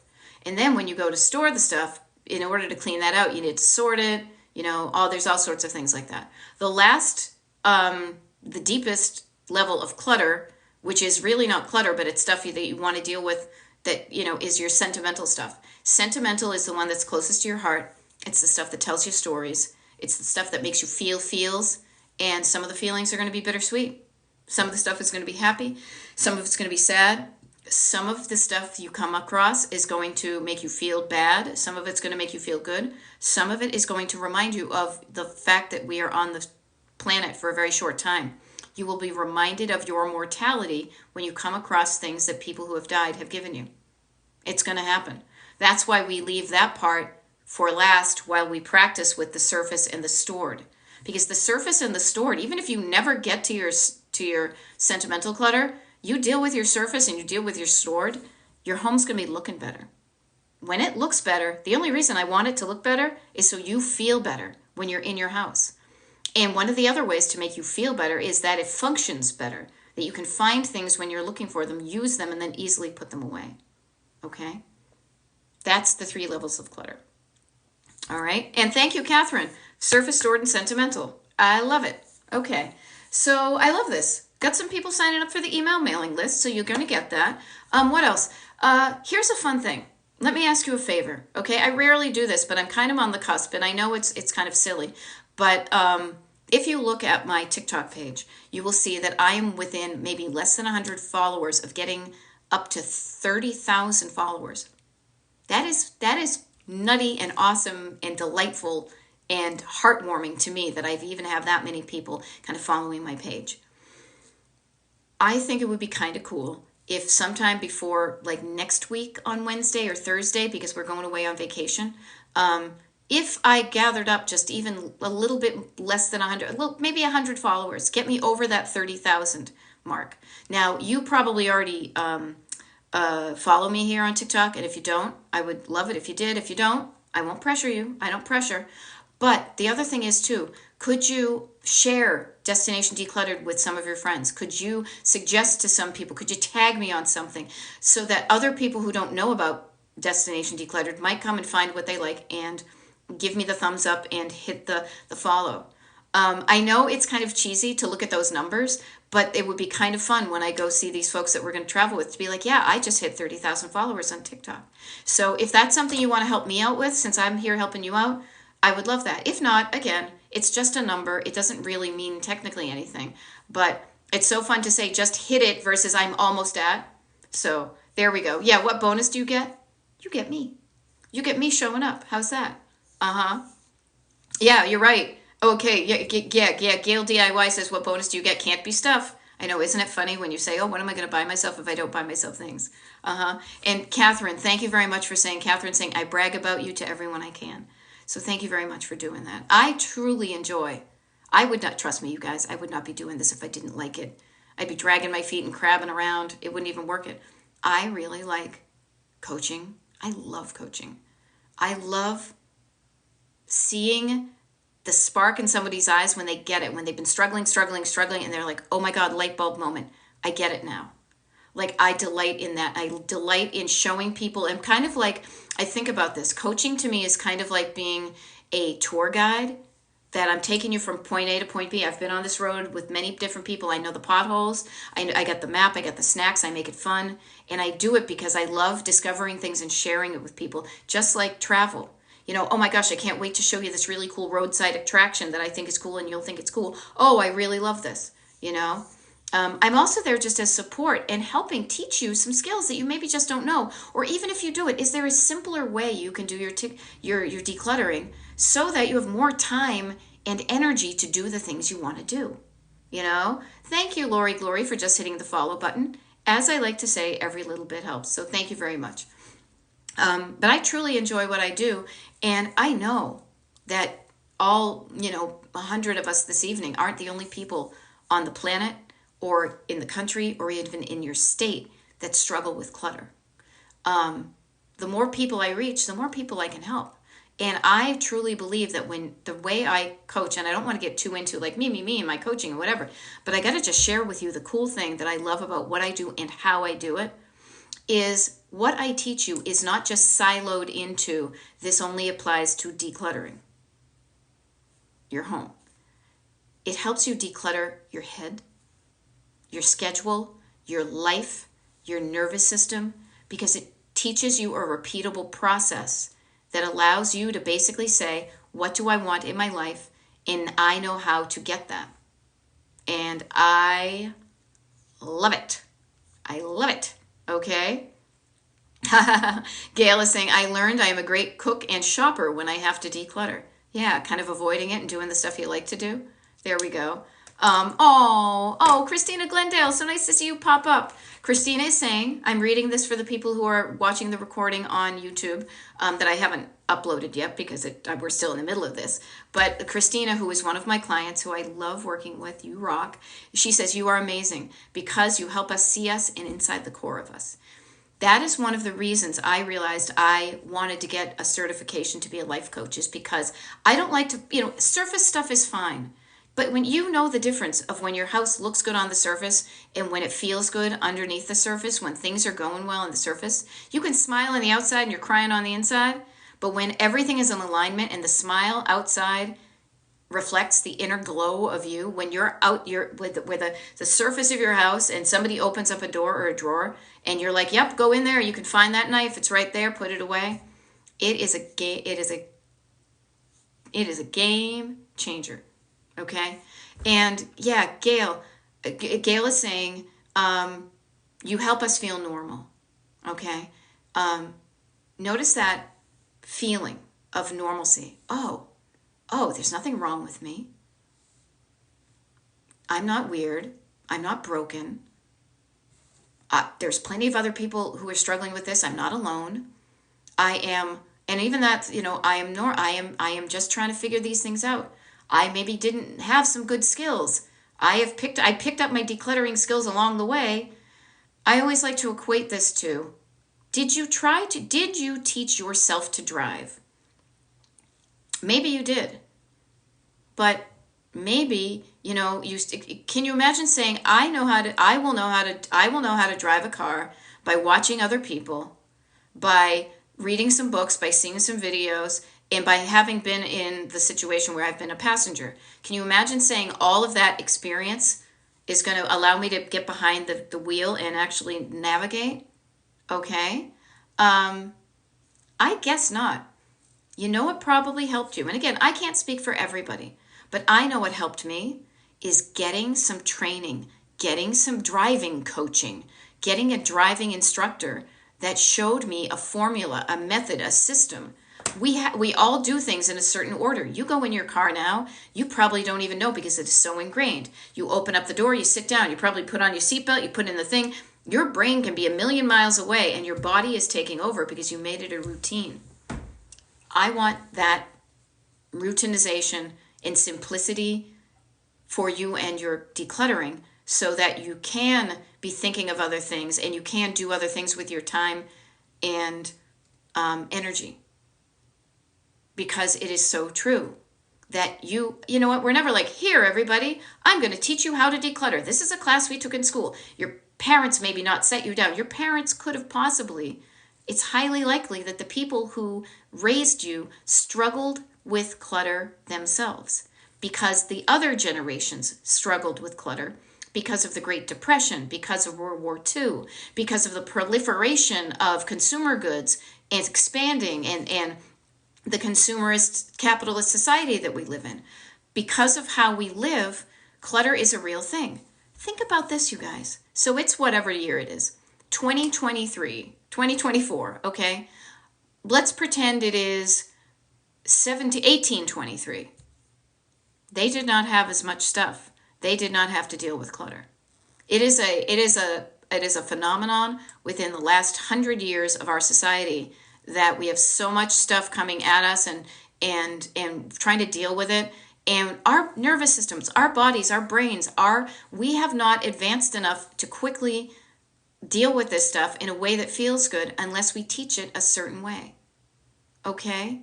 And then when you go to store the stuff, in order to clean that out, you need to sort it, there's all sorts of things like that. The last, the deepest level of clutter, which is really not clutter, but it's stuff that you want to deal with that, is your sentimental stuff. Sentimental is the one that's closest to your heart. It's the stuff that tells you stories. It's the stuff that makes you feel feels. And some of the feelings are going to be bittersweet. Some of the stuff is going to be happy. Some of it's going to be sad. Some of the stuff you come across is going to make you feel bad. Some of it's going to make you feel good. Some of it is going to remind you of the fact that we are on the planet for a very short time. You will be reminded of your mortality when you come across things that people who have died have given you. It's going to happen. That's why we leave that part for last while we practice with the surface and the stored. Because the surface and the stored, even if you never get to your sentimental clutter, you deal with your surface and you deal with your stored, your home's going to be looking better. When it looks better, the only reason I want it to look better is so you feel better when you're in your house. And one of the other ways to make you feel better is that it functions better, that you can find things when you're looking for them, use them, and then easily put them away. Okay? That's the 3 levels of clutter. All right? And thank you, Catherine. Surface, stored, and sentimental. I love it. Okay. So I love this. Got some people signing up for the email mailing list, so you're going to get that. What else? Here's a fun thing. Let me ask you a favor, okay? I rarely do this, but I'm kind of on the cusp, and I know it's kind of silly. But if you look at my TikTok page, you will see that I am within maybe less than 100 followers of getting up to 30,000 followers. That is nutty and awesome and delightful and heartwarming to me that I've even have that many people kind of following my page. I think it would be kind of cool if sometime before, like next week on Wednesday or Thursday, because we're going away on vacation, if I gathered up just even a little bit less than 100, maybe 100 followers, get me over that 30,000 mark. Now, you probably already follow me here on TikTok, and if you don't, I would love it if you did. If you don't, I won't pressure you. I don't pressure. But the other thing is, too, could you share Destination Decluttered with some of your friends? Could you suggest to some people? Could you tag me on something so that other people who don't know about Destination Decluttered might come and find what they like and give me the thumbs up and hit the follow? I know it's kind of cheesy to look at those numbers, but it would be kind of fun when I go see these folks that we're going to travel with to be like, yeah, I just hit 30,000 followers on TikTok. So if that's something you want to help me out with, since I'm here helping you out, I would love that. If not, again, it's just a number. It doesn't really mean technically anything, but it's so fun to say just hit it versus I'm almost at. So there we go. Yeah, what bonus do you get? You get me. You get me showing up. How's that? Uh-huh. Yeah, you're right. Okay, yeah. Gail DIY says, what bonus do you get? Can't be stuff. I know, isn't it funny when you say, oh, what am I going to buy myself if I don't buy myself things? And Catherine, thank you very much for saying, Catherine saying, I brag about you to everyone I can. So thank you very much for doing that. I truly enjoy. I would not, trust me, you guys, I would not be doing this if I didn't like it. I'd be dragging my feet and crabbing around. It wouldn't even work it. I really like coaching. I love coaching. I love seeing the spark in somebody's eyes when they get it, when they've been struggling, and they're like, oh my God, light bulb moment. I get it now. Like, I delight in that. I delight in showing people. I'm kind of like, I think about this. Coaching to me is kind of like being a tour guide, that I'm taking you from point A to point B. I've been on this road with many different people. I know the potholes. I got the map. I got the snacks. I make it fun. And I do it because I love discovering things and sharing it with people, just like travel. You know, oh my gosh, I can't wait to show you this really cool roadside attraction that I think is cool and you'll think it's cool. Oh, I really love this, you know. I'm also there just as support and helping teach you some skills that you maybe just don't know. Or even if you do it, is there a simpler way you can do your decluttering so that you have more time and energy to do the things you want to do? You know? Thank you, Lori Glory, for just hitting the follow button. As I like to say, every little bit helps. So thank you very much. But I truly enjoy what I do. And I know that all, 100 of us this evening aren't the only people on the planet or in the country or even in your state that struggle with clutter. The more people I reach, the more people I can help. And I truly believe that when the way I coach, and I don't want to get too into like me, and my coaching or whatever, but I got to just share with you the cool thing that I love about what I do and how I do it, is what I teach you is not just siloed into this only applies to decluttering your home. It helps you declutter your head, your schedule, your life, your nervous system, because it teaches you a repeatable process that allows you to basically say, what do I want in my life? And I know how to get that. And I love it. I love it. Okay? Gail is saying, I learned I am a great cook and shopper when I have to declutter. Yeah, kind of avoiding it and doing the stuff you like to do. There we go. Christina Glendale, so nice to see you pop up. Christina is saying, I'm reading this for the people who are watching the recording on YouTube that I haven't uploaded yet because we're still in the middle of this. But Christina, who is one of my clients who I love working with, you rock. She says, you are amazing because you help us see us and inside the core of us. That is one of the reasons I realized I wanted to get a certification to be a life coach, is because I don't like to, surface stuff is fine. But when you know the difference of when your house looks good on the surface and when it feels good underneath the surface, when things are going well on the surface, you can smile on the outside and you're crying on the inside. But when everything is in alignment and the smile outside reflects the inner glow of you, when you're out, you're with the surface of your house and somebody opens up a door or a drawer and you're like, yep, go in there. You can find that knife. It's right there. Put it away. It is a game changer. Okay. And yeah, Gail is saying, you help us feel normal. Okay. Notice that feeling of normalcy. Oh, there's nothing wrong with me. I'm not weird. I'm not broken. There's plenty of other people who are struggling with this. I'm not alone. And even that, I am just trying to figure these things out. I maybe didn't have some good skills. I picked up my decluttering skills along the way. I always like to equate this to, did you teach yourself to drive? Maybe you did. But maybe, can you imagine saying, I will know how to drive a car by watching other people, by reading some books, by seeing some videos, and by having been in the situation where I've been a passenger. Can you imagine saying all of that experience is going to allow me to get behind the wheel and actually navigate? Okay. I guess not. You know what probably helped you? And again, I can't speak for everybody, but I know what helped me is getting some training, getting some driving coaching, getting a driving instructor that showed me a formula, a method, a system we all do things in a certain order. You go in your car now, you probably don't even know because it is so ingrained. You open up the door, you sit down, you probably put on your seatbelt, you put in the thing. Your brain can be a million miles away and your body is taking over because you made it a routine. I want that routinization and simplicity for you and your decluttering so that you can be thinking of other things and you can do other things with your time and energy. Because it is so true that you know what, we're never like, here, everybody, I'm going to teach you how to declutter. This is a class we took in school. Your parents maybe not set you down. Your parents could have possibly. It's highly likely that the people who raised you struggled with clutter themselves because the other generations struggled with clutter because of the Great Depression, because of World War II, because of the proliferation of consumer goods and expanding and the consumerist capitalist society that we live in. Because of how we live, clutter is a real thing. Think about this, you guys. So it's whatever year it is, 2023, 2024, okay? Let's pretend it is 1823. They did not have as much stuff. They did not have to deal with clutter. It is a phenomenon within the last 100 years of our society that we have so much stuff coming at us and trying to deal with it. And our nervous systems, our bodies, our brains, we have not advanced enough to quickly deal with this stuff in a way that feels good unless we teach it a certain way. Okay?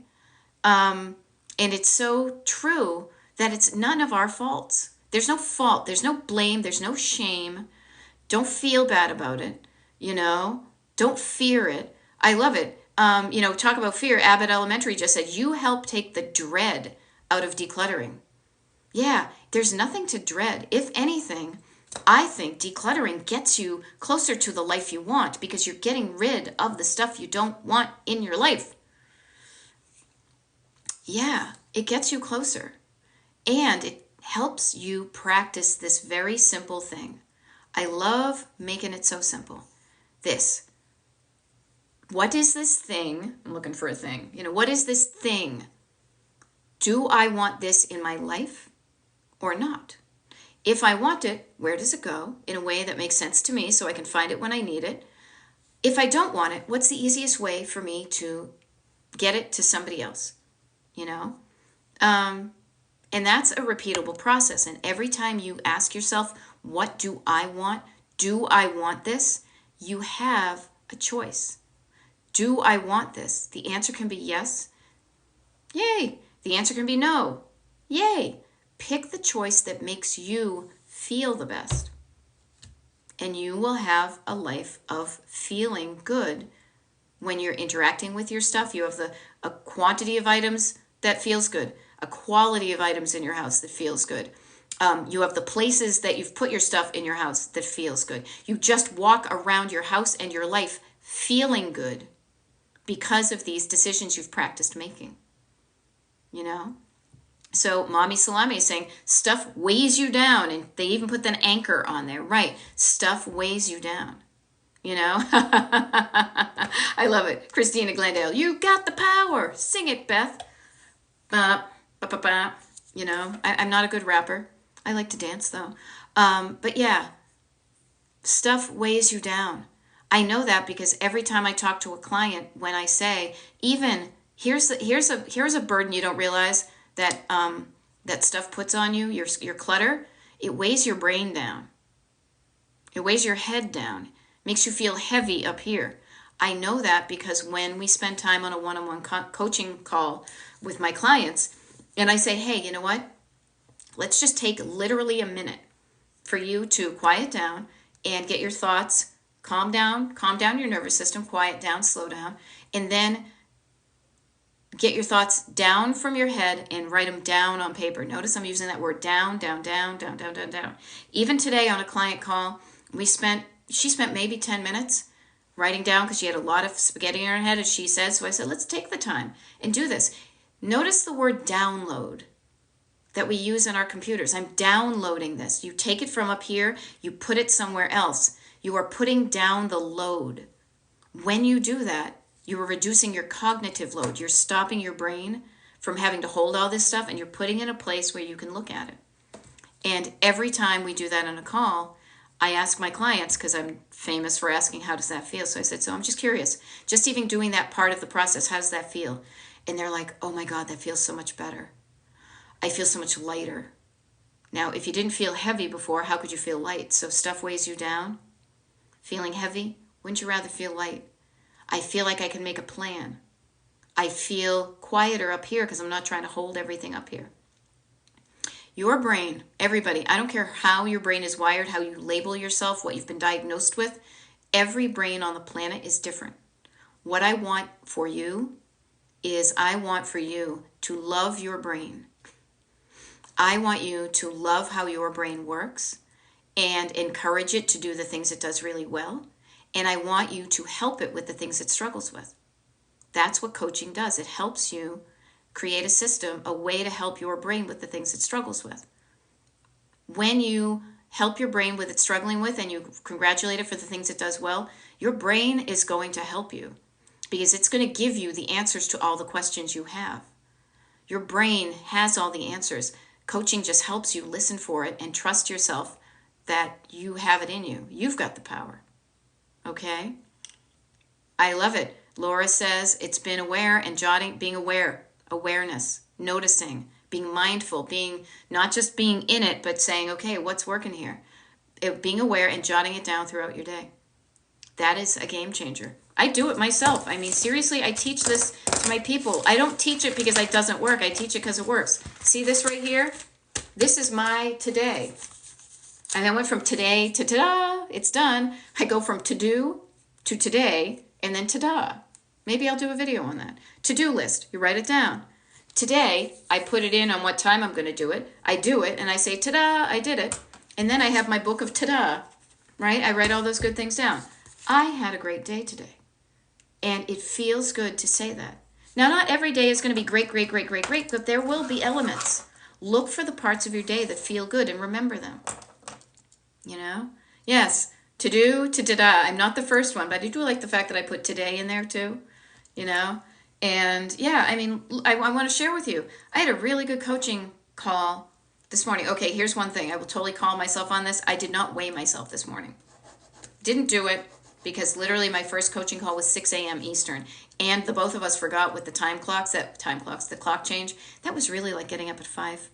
And it's so true that it's none of our faults. There's no fault. There's no blame. There's no shame. Don't feel bad about it. Don't fear it. I love it. Talk about fear. Abbott Elementary just said, you help take the dread out of decluttering. Yeah, there's nothing to dread. If anything, I think decluttering gets you closer to the life you want because you're getting rid of the stuff you don't want in your life. Yeah, it gets you closer. And it helps you practice this very simple thing. I love making it so simple. This. What is this thing? I'm looking for a thing. What is this thing? Do I want this in my life or not? If I want it, where does it go in a way that makes sense to me so I can find it when I need it? If I don't want it, what's the easiest way for me to get it to somebody else? And that's a repeatable process. And every time you ask yourself, what do I want? Do I want this? You have a choice. Do I want this? The answer can be yes. Yay. The answer can be no. Yay. Pick the choice that makes you feel the best. And you will have a life of feeling good when you're interacting with your stuff. You have a quantity of items that feels good, a quality of items in your house that feels good. You have the places that you've put your stuff in your house that feels good. You just walk around your house and your life feeling good because of these decisions you've practiced making. So Mommy Salami is saying stuff weighs you down, and they even put an anchor on there. Right, stuff weighs you down. I love it. Christina Glendale, you got the power. Sing it, Beth. I'm not a good rapper. I like to dance though. But yeah, stuff weighs you down. I know that because every time I talk to a client, when I say, even here's a burden you don't realize that that stuff puts on you, your clutter, it weighs your brain down. It weighs your head down. Makes you feel heavy up here. I know that because when we spend time on a one-on-one coaching call with my clients, and I say, hey, you know what? Let's just take literally a minute for you to quiet down and get your thoughts, calm down your nervous system, quiet down, slow down, and then get your thoughts down from your head and write them down on paper. Notice I'm using that word down, down, down, down, down, down, down. Even today on a client call, she spent maybe 10 minutes writing down because she had a lot of spaghetti in her head, as she said. So I said, let's take the time and do this. Notice the word download that we use in our computers. I'm downloading this. You take it from up here, you put it somewhere else. You are putting down the load. When you do that, You are reducing your cognitive load. You're stopping your brain from having to hold all this stuff, and you're putting it in a place where you can look at it. And every time we do that on a call, I ask my clients, because I'm famous for asking, how does that feel? So I said, so I'm just curious, just even doing that part of the process, how does that feel? And they're like, oh my God, that feels so much better. I feel so much lighter. Now, if you didn't feel heavy before, how could you feel light? So stuff weighs you down. Feeling heavy, wouldn't you rather feel light? I feel like I can make a plan. I feel quieter up here because I'm not trying to hold everything up here. Your brain, everybody, I don't care how your brain is wired, how you label yourself, what you've been diagnosed with, every brain on the planet is different. What I want for you is I want for you to love your brain. I want you to love how your brain works and encourage it to do the things it does really well. And I want you to help it with the things it struggles with. That's what coaching does. It helps you create a system, a way to help your brain with the things it struggles with. When you help your brain with its struggling with and you congratulate it for the things it does well, your brain is going to help you because it's going to give you the answers to all the questions you have. Your brain has all the answers. Coaching just helps you listen for it and trust yourself that you have it in you. You've got the power. Okay? I love it. Laura says it's been aware and jotting, being aware, awareness, noticing, being mindful, being not just being in it, but saying, okay, what's working here? Being aware and jotting it down throughout your day. That is a game changer. I do it myself. I mean, seriously, I teach this to my people. I don't teach it because it doesn't work. I teach it because it works. See this right here? This is my today. And I went from today to ta-da, it's done. I go from to-do to today and then ta-da. Maybe I'll do a video on that. To-do list, you write it down. Today, I put it in on what time I'm going to do it. I do it and I say, ta-da, I did it. And then I have my book of ta-da, right? I write all those good things down. I had a great day today. And it feels good to say that. Now, not every day is going to be great, great, great, great, great, but there will be elements. Look for the parts of your day that feel good and remember them. You know? Yes, to do, to da-da. I'm not the first one, but I do like the fact that I put today in there too. You know? And yeah, I mean, I want to share with you. I had a really good coaching call this morning. Okay, here's one thing. I will totally call myself on this. I did not weigh myself this morning. Didn't do it because literally my first coaching call was 6 a.m. Eastern. And the both of us forgot with the the clock change. That was really like getting up at 5.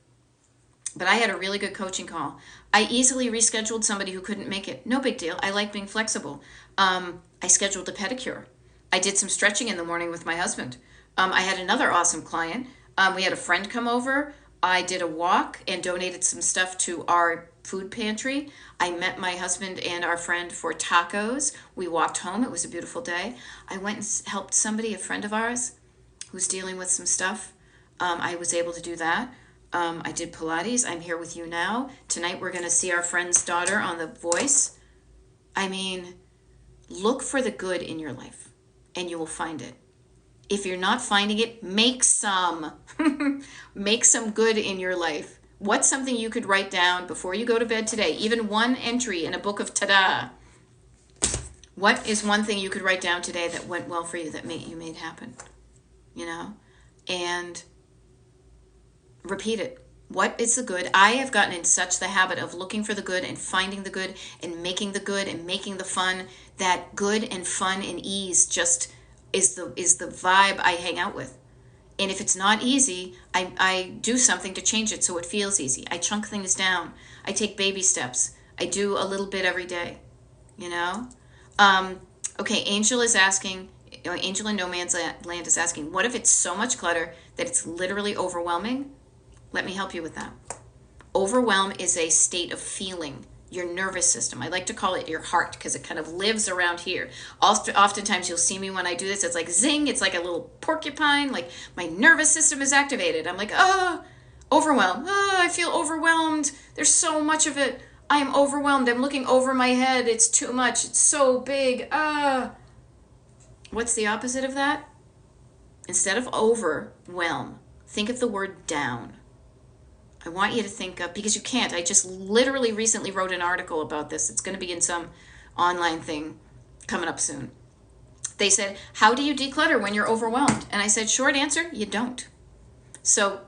But I had a really good coaching call. I easily rescheduled somebody who couldn't make it. No big deal. I like being flexible. I scheduled a pedicure. I did some stretching in the morning with my husband. I had another awesome client. We had a friend come over. I did a walk and donated some stuff to our food pantry. I met my husband and our friend for tacos. We walked home. It was a beautiful day. I went and helped somebody, a friend of ours, who's dealing with some stuff. I was able to do that. I did Pilates. I'm here with you now. Tonight we're going to see our friend's daughter on The Voice. I mean, look for the good in your life and you will find it. If you're not finding it, make some. Make some good in your life. What's something you could write down before you go to bed today? Even one entry in a book of ta-da. What is one thing you could write down today that went well for you, that you made happen? You know? And repeat it. What is the good? I have gotten in such the habit of looking for the good and finding the good and making the good and making the fun, that good and fun and ease just is the vibe I hang out with. And if it's not easy, I do something to change it so it feels easy. I chunk things down. I take baby steps. I do a little bit every day, you know? Okay, Angel is asking, Angel in No Man's Land is asking, what if it's so much clutter that it's literally overwhelming? Let me help you with that. Overwhelm is a state of feeling. Your nervous system. I like to call it your heart because it kind of lives around here. Oftentimes you'll see me when I do this. It's like zing. It's like a little porcupine. Like my nervous system is activated. I'm like, overwhelmed. I feel overwhelmed. There's so much of it. I am overwhelmed. I'm looking over my head. It's too much. It's so big. What's the opposite of that? Instead of overwhelm, think of the word down. I want you to think of, because you can't, I just literally recently wrote an article about this. It's going to be in some online thing coming up soon. They said, how do you declutter when you're overwhelmed? And I said, short answer, you don't. So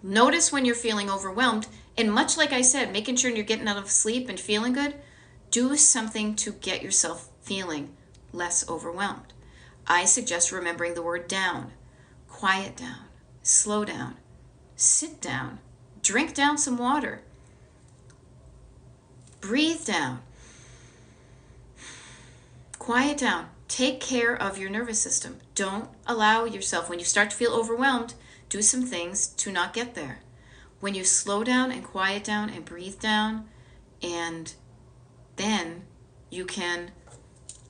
notice when you're feeling overwhelmed. And much like I said, making sure you're getting out of sleep and feeling good, do something to get yourself feeling less overwhelmed. I suggest remembering the word down. Quiet down. Slow down. Sit down. Drink down some water. Breathe down. Quiet down. Take care of your nervous system. Don't allow yourself, when you start to feel overwhelmed, do some things to not get there. When you slow down and quiet down and breathe down, and then you can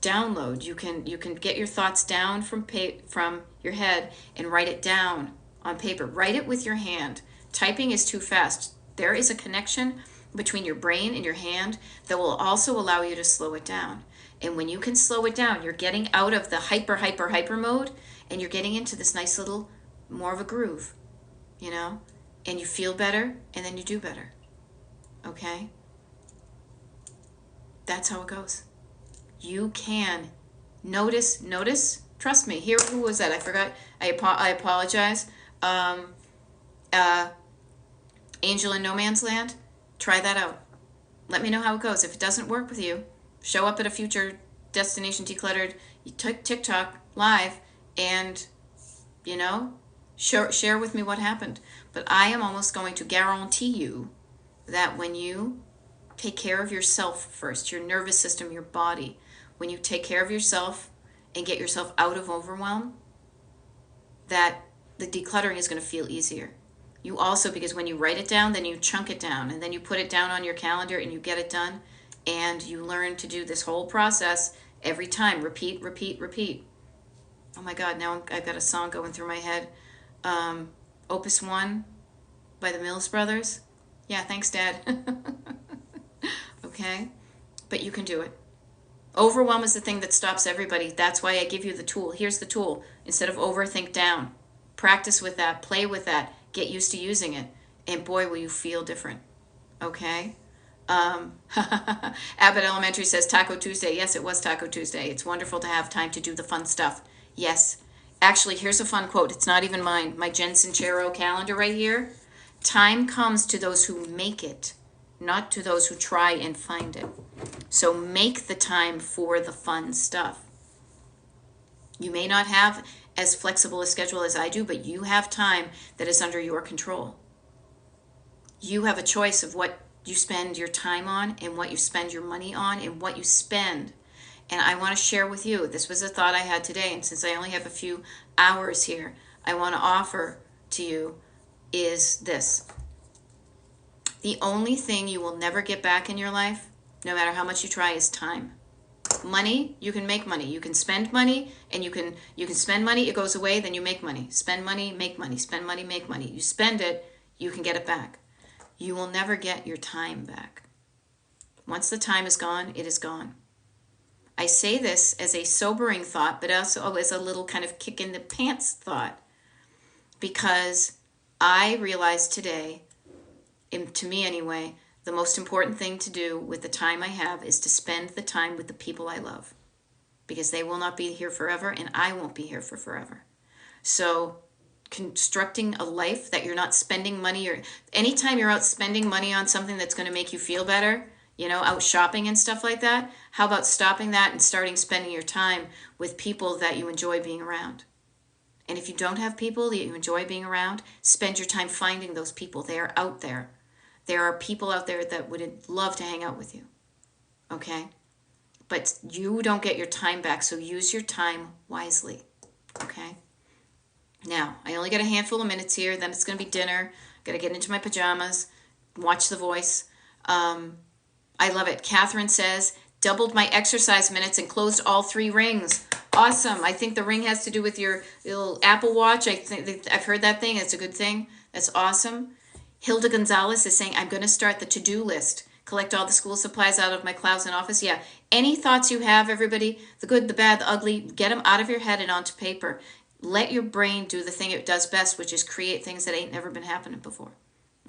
download, you can get your thoughts down from your head and write it down on paper. Write it with your hand. Typing is too fast. There is a connection between your brain and your hand that will also allow you to slow it down. And when you can slow it down, you're getting out of the hyper mode, and you're getting into this nice little, more of a groove, and you feel better, and then you do better. Okay? That's how it goes. You can notice, trust me. Here, who was that? I forgot. I apologize. Angel in No Man's Land. Try that out. Let me know how it goes. If it doesn't work with you, show up at a future Destination Decluttered TikTok live and, share with me what happened. But I am almost going to guarantee you that when you take care of yourself first, your nervous system, your body, when you take care of yourself and get yourself out of overwhelm, that the decluttering is going to feel easier. You also, because when you write it down, then you chunk it down, and then you put it down on your calendar and you get it done, and you learn to do this whole process every time. Repeat, repeat, repeat. Oh my God, now I've got a song going through my head. Opus 1 by the Mills Brothers. Yeah, thanks, Dad. Okay? But you can do it. Overwhelm is the thing that stops everybody. That's why I give you the tool. Here's the tool. Instead of overthink down. Practice with that. Play with that. Get used to using it. And boy, will you feel different. Okay? Abbott Elementary says Taco Tuesday. Yes, it was Taco Tuesday. It's wonderful to have time to do the fun stuff. Yes. Actually, here's a fun quote. It's not even mine. My Jen Sincero calendar right here. Time comes to those who make it, not to those who try and find it. So make the time for the fun stuff. You may not have as flexible a schedule as I do, but you have time that is under your control. You have a choice of what you spend your time on and what you spend your money on and what you spend. And I want to share with you, this was a thought I had today, and since I only have a few hours here, I want to offer to you is this. The only thing you will never get back in your life, no matter how much you try, is time. Money, you can make money. You can spend money, and you can spend money, it goes away, then you make money. Spend money, make money. Spend money, make money. You spend it, you can get it back. You will never get your time back. Once the time is gone, it is gone. I say this as a sobering thought, but also as a little kind of kick in the pants thought, because I realized today, to me anyway, the most important thing to do with the time I have is to spend the time with the people I love, because they will not be here forever and I won't be here for forever. So constructing a life that you're not spending money, or anytime you're out spending money on something that's going to make you feel better, out shopping and stuff like that, how about stopping that and starting spending your time with people that you enjoy being around? And if you don't have people that you enjoy being around, spend your time finding those people. They are out there. There are people out there that would love to hang out with you. Okay? But you don't get your time back, so use your time wisely. Okay? Now, I only got a handful of minutes here, then it's going to be dinner. Got to get into my pajamas, watch The Voice. I love it. Catherine says, doubled my exercise minutes and closed all 3 rings. Awesome. I think the ring has to do with your little Apple Watch. I've heard that thing. It's a good thing. That's awesome. Hilda Gonzalez is saying, I'm going to start the to-do list. Collect all the school supplies out of my clouds and office. Yeah. Any thoughts you have, everybody, the good, the bad, the ugly, get them out of your head and onto paper. Let your brain do the thing it does best, which is create things that ain't never been happening before.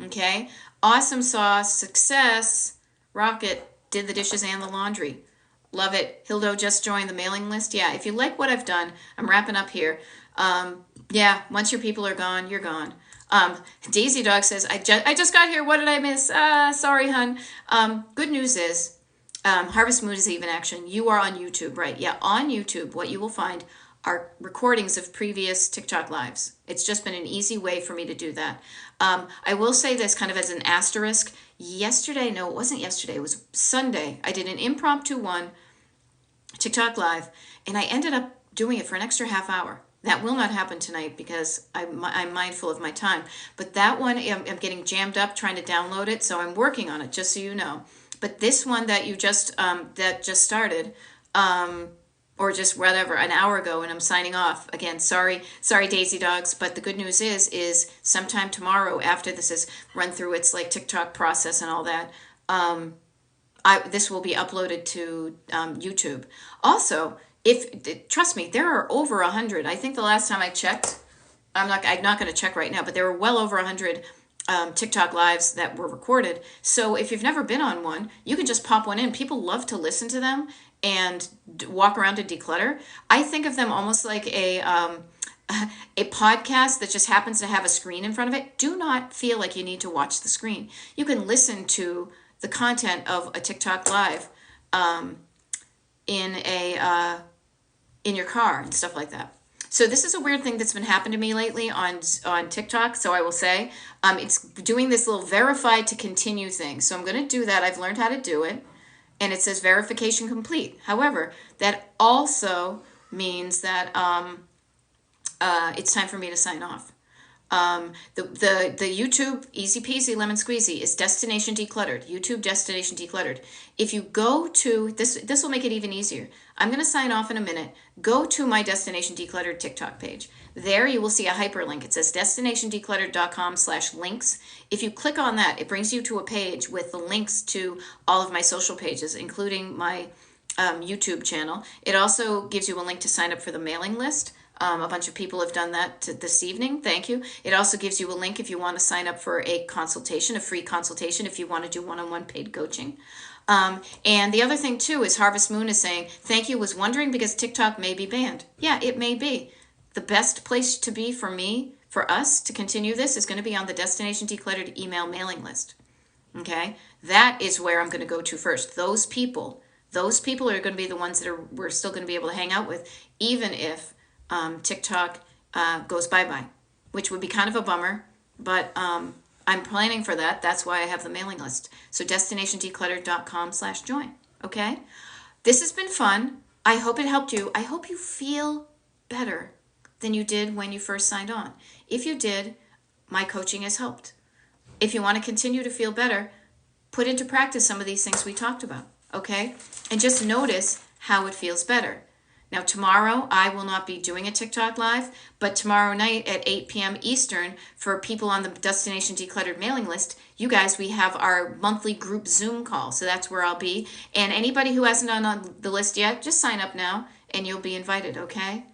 Okay? Awesome sauce. Success. Rocket did the dishes and the laundry. Love it. Hildo just joined the mailing list. Yeah, if you like what I've done, I'm wrapping up here. Yeah, once your people are gone, you're gone. Daisy Dog says, I just got here. What did I miss? Sorry, hun. Good news is, Harvest Moon is even action. You are on YouTube, right? Yeah, on YouTube, what you will find are recordings of previous TikTok lives. It's just been an easy way for me to do that. I will say this kind of as an asterisk. Yesterday, no, it wasn't yesterday. It was Sunday. I did an impromptu one TikTok live, and I ended up doing it for an extra half hour. That will not happen tonight because I'm mindful of my time. But that one, I'm getting jammed up trying to download it, so I'm working on it, just so you know. But this one that you just that just started, or just whatever, an hour ago, and I'm signing off again. Sorry, Daisy Dogs. But the good news is sometime tomorrow, after this is run through its like TikTok process and all that, this will be uploaded to YouTube. Also, if trust me, there are over 100. I think the last time I checked, I'm not going to check right now, but there were well over 100 TikTok lives that were recorded. So if you've never been on one, you can just pop one in. People love to listen to them and walk around and declutter. I think of them almost like a podcast that just happens to have a screen in front of it. Do not feel like you need to watch the screen. You can listen to the content of a TikTok live in your car and stuff like that. So this is a weird thing that's been happening to me lately on TikTok. So I will say it's doing this little verify to continue thing. So I'm going to do that. I've learned how to do it. And it says verification complete. However, that also means that it's time for me to sign off. The YouTube easy peasy lemon squeezy is destination decluttered. YouTube destination decluttered. If you go to this will make it even easier. I'm going to sign off in a minute. Go to my destination decluttered TikTok page. There you will see a hyperlink. It says destinationDecluttered.com/links. If you click on that, it brings you to a page with the links to all of my social pages, including my YouTube channel. It also gives you a link to sign up for the mailing list. A bunch of people have done that this evening. Thank you. It also gives you a link if you want to sign up for a consultation, a free consultation, if you want to do one-on-one paid coaching. And the other thing, too, is Harvest Moon is saying, thank you, was wondering because TikTok may be banned. Yeah, it may be. The best place to be for me, for us to continue this is going to be on the Destination Decluttered email mailing list. Okay? That is where I'm going to go to first. Those people are going to be the ones that we're still going to be able to hang out with, even if TikTok goes bye-bye, which would be kind of a bummer, but I'm planning for that. That's why I have the mailing list. So destinationdecluttered.com/join. Okay? This has been fun. I hope it helped you. I hope you feel better than you did when you first signed on. If you did, my coaching has helped. If you want to continue to feel better, put into practice some of these things we talked about. Okay? And just notice how it feels better. Now, tomorrow, I will not be doing a TikTok live, but tomorrow night at 8 p.m. Eastern, for people on the Destination Decluttered mailing list, you guys, we have our monthly group Zoom call. So that's where I'll be. And anybody who hasn't on the list yet, just sign up now and you'll be invited, okay?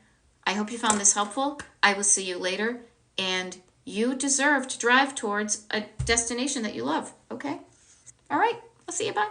I hope you found this helpful. I will see you later. And you deserve to drive towards a destination that you love, okay? All right. I'll see you. Bye.